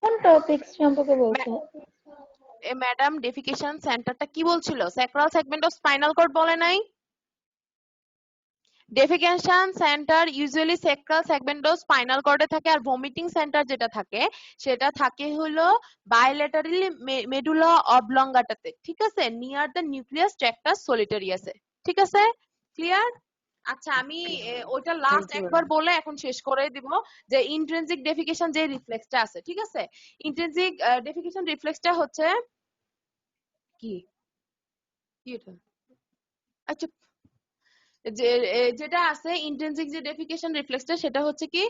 কোন টপিকস সম্পর্কে বলছো? ম্যাডাম ডেফিকেশন সেন্টারটা কি বলছিল? Sacral segment of spinal cord বলে নাই? Defecation centre usually sacral segment of spinal কর্ডে থাকে, আর ভমিটিং সেন্টার যেটা থাকে সেটা থাকে হলো বাইলেটারালি মেডুলা অবলঙ্গাটাতে, ঠিক আছে? নিয়ার দ্য নিউক্লিয়াস ট্র্যাক্টাস সলিটারিয়াসে, ঠিক আছে? ক্লিয়ার? আচ্ছা আমি ওইটা লাস্ট Thank you, একবার ma'am. বলে এখন শেষ করে দিব যে ইন্ট্রিনসিক ডেফিকেশন যে রিফ্লেক্সটা আছে, ঠিক আছে? ইন্ট্রিনসিক ডেফিকেশন রিফ্লেক্সটা হচ্ছে কি কি এটা? আচ্ছা, যে যেটা আছে ইন্ট্রিনসিক যে ডেফিকেশন রিফ্লেক্সটা সেটা হচ্ছে কি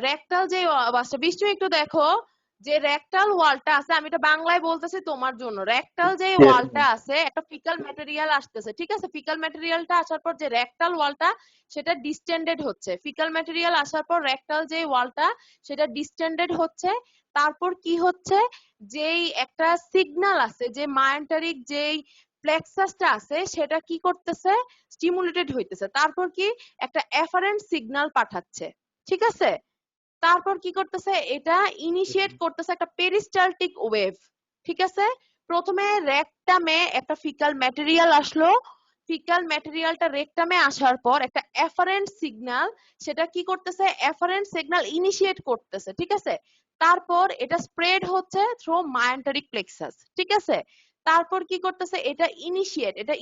রেকটাল যে ওয়ালটা, বিষ্ণু একটু দেখো যে রেকটাল ওয়ালটা আছে, আমি এটা বাংলায় বলতেছি তোমার জন্য। রেকটাল যে Yes, ওয়ালটা ma'am. আছে একটা ফিকাল ম্যাটেরিয়াল আসতেছে, ঠিক আছে? ফিকাল ম্যাটেরিয়ালটা আসার পর যে রেকটাল ওয়ালটা সেটা ডিস্টেন্ডেড হচ্ছে, ফিকাল ম্যাটেরিয়াল আসার পর রেকটাল যে ওয়ালটা সেটা ডিস্টেন্ডেড হচ্ছে। তারপর কি হচ্ছে, যেই একটা সিগন্যাল আছে, যে মায়োন্টারিক যেই প্লেক্সাসটা আছে সেটা কি করতেছে, স্টিমুলেটেড হইতেছে। তারপর কি একটা এফারেন্ট সিগন্যাল পাঠাচ্ছে, ঠিক আছে? তারপর কি করতেছে, এটা ইনিশিয়েট করতেছে একটা পেরিস্টালটিক ওয়েভ, ঠিক আছে? প্রথমে রেকটামে একটা ফিকাল ম্যাটেরিয়াল আসলো, ফিকাল ম্যাটেরিয়ালটা রেকটামে আসার পর একটা এফারেন্ট সিগন্যাল, সেটা কি করতেছে, এফারেন্ট সিগন্যাল ইনিশিয়েট করতেছে, ঠিক আছে? তারপর এটা স্প্রেড হচ্ছে থ্রু মায়োন্টারিক প্লেক্সাস, ঠিক আছে? তারপর কি করতেছে, এটা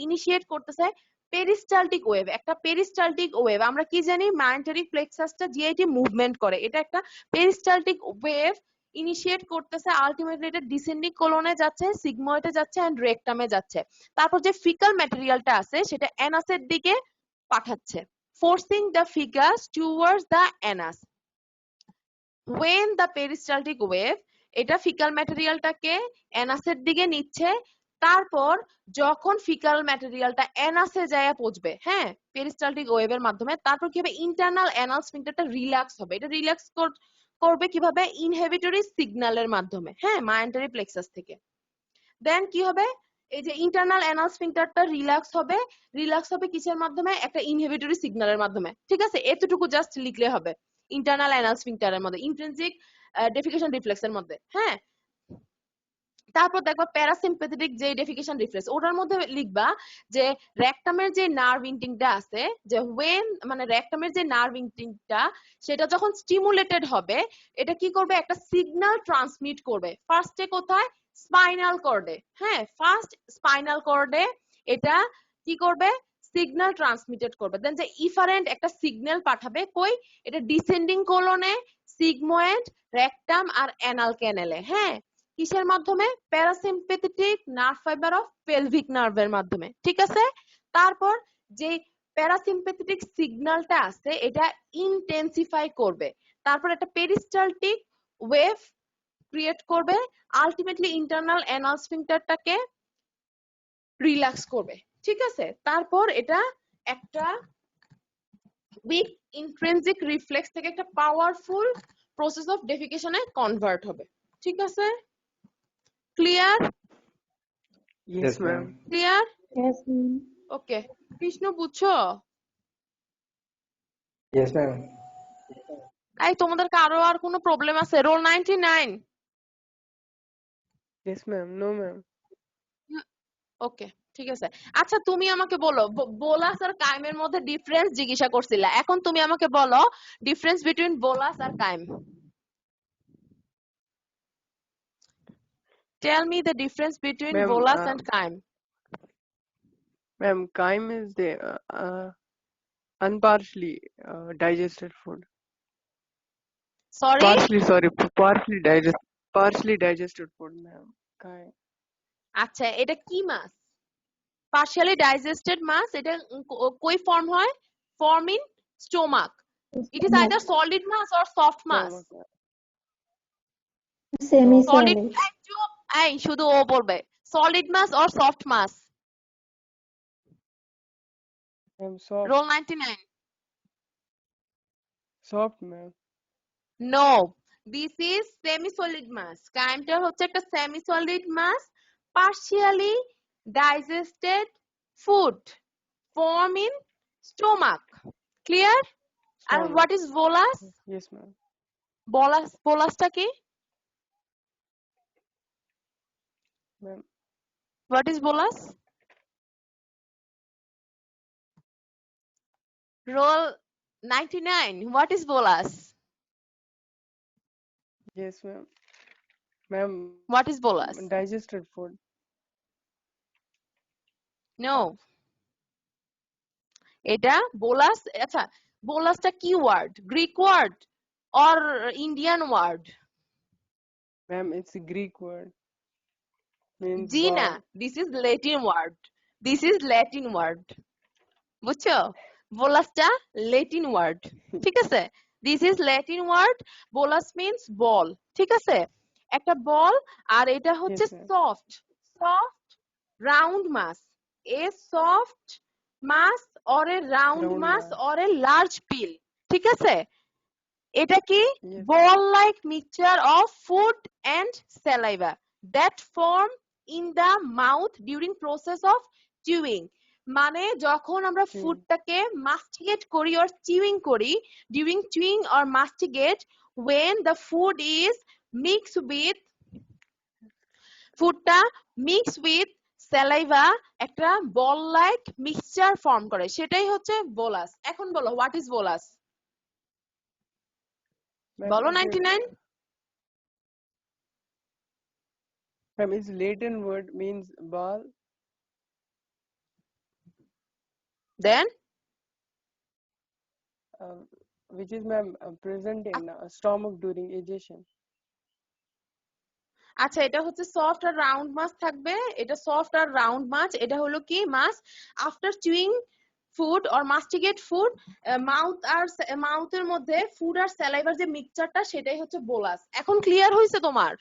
ইনিশিয়েট করতেছে পেরিস্টালটিক ওয়েভ, একটা পেরিস্টালটিক ওয়েভ। আমরা কি জানি, মায়োন্টারিক প্লেক্সাসটা জিআইটি মুভমেন্ট করে, এটা একটা পেরিস্টালটিক ওয়েভ ইনিশিয়েট করতেছে। আলটিমেটলি এটা ডিসেন্ডিং কোলনে যাচ্ছে, সিগময়েডে যাচ্ছে এন্ড রেকটামে যাচ্ছে। তারপর যে ফিকাল ম্যাটেরিয়ালটা আছে সেটা অ্যানাসের দিকে পাঠাচ্ছে, forcing the faeces towards the anus. when the peristaltic wave, এটা ফিকাল ম্যাটেরিয়ালটাকে অ্যানাসের দিকে নিচ্ছে। তারপর যখন ফিকাল ম্যাটেরিয়ালটা অ্যানাসে যায় পৌঁছবে, হ্যাঁ, পেরিস্টালটিক ওয়েভের মাধ্যমে, তারপর কি হবে, ইন্টারনাল অ্যানাল স্ফিংটারটা রিল্যাক্স হবে। এটা রিল্যাক্স করবে কিভাবে, ইনহিবিটরি সিগন্যালের মাধ্যমে, হ্যাঁ, মায়োন্টারি প্লেক্সাস থেকে। দেন কি হবে, এই যে ইন্টারনাল অ্যানাল স্ফিংটারটা রিল্যাক্স হবে কিসের মাধ্যমে, একটা ইনহিবিটরি সিগন্যালের মাধ্যমে, ঠিক আছে? এতটুকু জাস্ট লিখলে হবে ইন্টারনাল অ্যানাল স্ফিংটারের মধ্যে, ইন্ট্রিনসিক ডেফিকেশন রিফ্লেক্সের মধ্যে, হ্যাঁ। তারপর দেখবা প্যারাসিম্পেথেটিক যে ডেফিকেশন রিফ্লেক্স, ওটার মধ্যে লিখবা যে রেকটামের যে নার্ভ ইন্টিংটা আছে, যে ওয়েন মানে রেকটামের যে নার্ভ ইন্টিংটা সেটা যখন স্টিমুলেটেড হবে, এটা কি করবে, একটা সিগন্যাল ট্রান্সমিট করবে। ফার্স্টে কোথায়, স্পাইনাল কর্ডে, হ্যাঁ, ফার্স্ট স্পাইনাল কর্ডে এটা কি করবে, সিগন্যাল ট্রান্সমিটেড করবে। দেন যে ইফারেন্ট একটা সিগন্যাল পাঠাবে কই, এটা ডিসেন্ডিং কোলনে, সিগময়েড, রেকটাম আর অ্যানাল ক্যানেলে, হ্যাঁ। কিসের মাধ্যমে, parasympathetic nerve fibre of pelvic নার্ভের মাধ্যমে, ঠিক আছে? তারপর যে প্যারাসিম্পেথেটিক সিগন্যালটা আছে এটা ইন্টেন্সিফাই করবে, তারপর একটা পেরিস্টালটিক ওয়েভ ক্রিয়েট করবে, আলটিমেটলি ইন্টারনাল অ্যানাল স্ফিংটারটাকে রিল্যাক্স করবে, ঠিক আছে? তারপর এটা একটা উইক ইন্ট্রিনসিক রিফ্লেক্স থেকে একটা পাওয়ারফুল প্রসেস অফ ডেফিকেশনে কনভার্ট হবে, ঠিক আছে? Clear? Yes, Yes, ma'am. ma'am. Clear? Yes, ma'am. ওকে, কৃষ্ণ বুঝছো? Yes, ma'am. এই তোমাদের কারো আর কোনো প্রবলেম আছে? Role 99। Yes, ma'am. No, ma'am. ওকে, ঠিক আছে। আচ্ছা তুমি আমাকে বলো, বোলাস আর কাইমের মধ্যে ডিফারেন্স জিজ্ঞাসা করছিলা, এখন তুমি আমাকে বলো ডিফারেন্স বিটুইন বোলাস আর chyme. Tell me the difference between Ma'am, bolus and chyme. ma'am, chyme is the unpartially digested food. Sorry, Sorry, partially digested food, ma'am. Chyme. আচ্ছা এটা কি মাছ? পার্শিয়ালি ডাইজেস্টেড মাছ, এটা কই ফর্ম হয়, form in stomach. It is either solid mass or soft mass. Stomach. Solid, Semi-solid. এই শুধু ও বলবে, solid mass or soft mass. Ma'am, soft, roll 99। soft, ma'am. No, this is semi solid mass. কাইমটা হচ্ছে একটা semi solid mass, partially digested food, form in stomach. Clear? আর Stomach. What is bolus? Yes, ma'am. বোলাসটা কি? Ma'am, what is bolus? Roll 99, what is bolus? yes, ma'am. Ma'am, what is bolus? digested food. No, এটা bolus. আচ্ছা, বোলাসটা কি word? Greek word or Indian word? Ma'am, it's a Greek word. Means জি না, ball. This is Latin word. This is Latin word, বুঝছো? বোলাসটা Latin word, ঠিক আছে? This is Latin word. Bolus means ball, ঠিক আছে? একটা বল, আর এটা হচ্ছে Yes, ma'am. Soft soft round mass. A soft mass or a round Round mass mass. Or a large pill, ঠিক আছে? এটা কি? Yes, ma'am. Ball like mixture of food and saliva that form in the mouth during process of chewing. মানে যখন আমরা Chewing. ফুডটাকে masticate করি or chewing করি, during chewing or masticate, when the food is mixed with ফুডটা mix with saliva একটা ball like mixture form করে, সেটাই হচ্ছে বোলাস। এখন বলো, হোয়াট ইজ বোলাস? Ma'am, বলো it's a 99। ma'am, it's Latin word means ball. Then Which is ma'am present in stomach during digestion. আচ্ছা, এটা হচ্ছে সফট আর রাউন্ড মাছ থাকবে। এটা সফট আর রাউন্ড মাছ, এটা হলো কি mass after chewing food or masticate food, mouth আর মাউথের মধ্যে ফুড আর স্যালাইভার যে মিক্সচারটা, সেটাই হচ্ছে বোলাস। এখন ক্লিয়ার হয়েছে তোমার?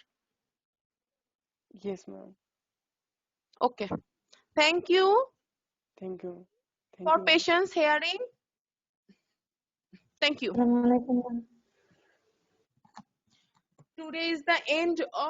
Yes, ma'am. Okay, thank you Thank you. Thank for you, ma'am. Patience hearing. Thank you. Assalamualaikum. Today is the end of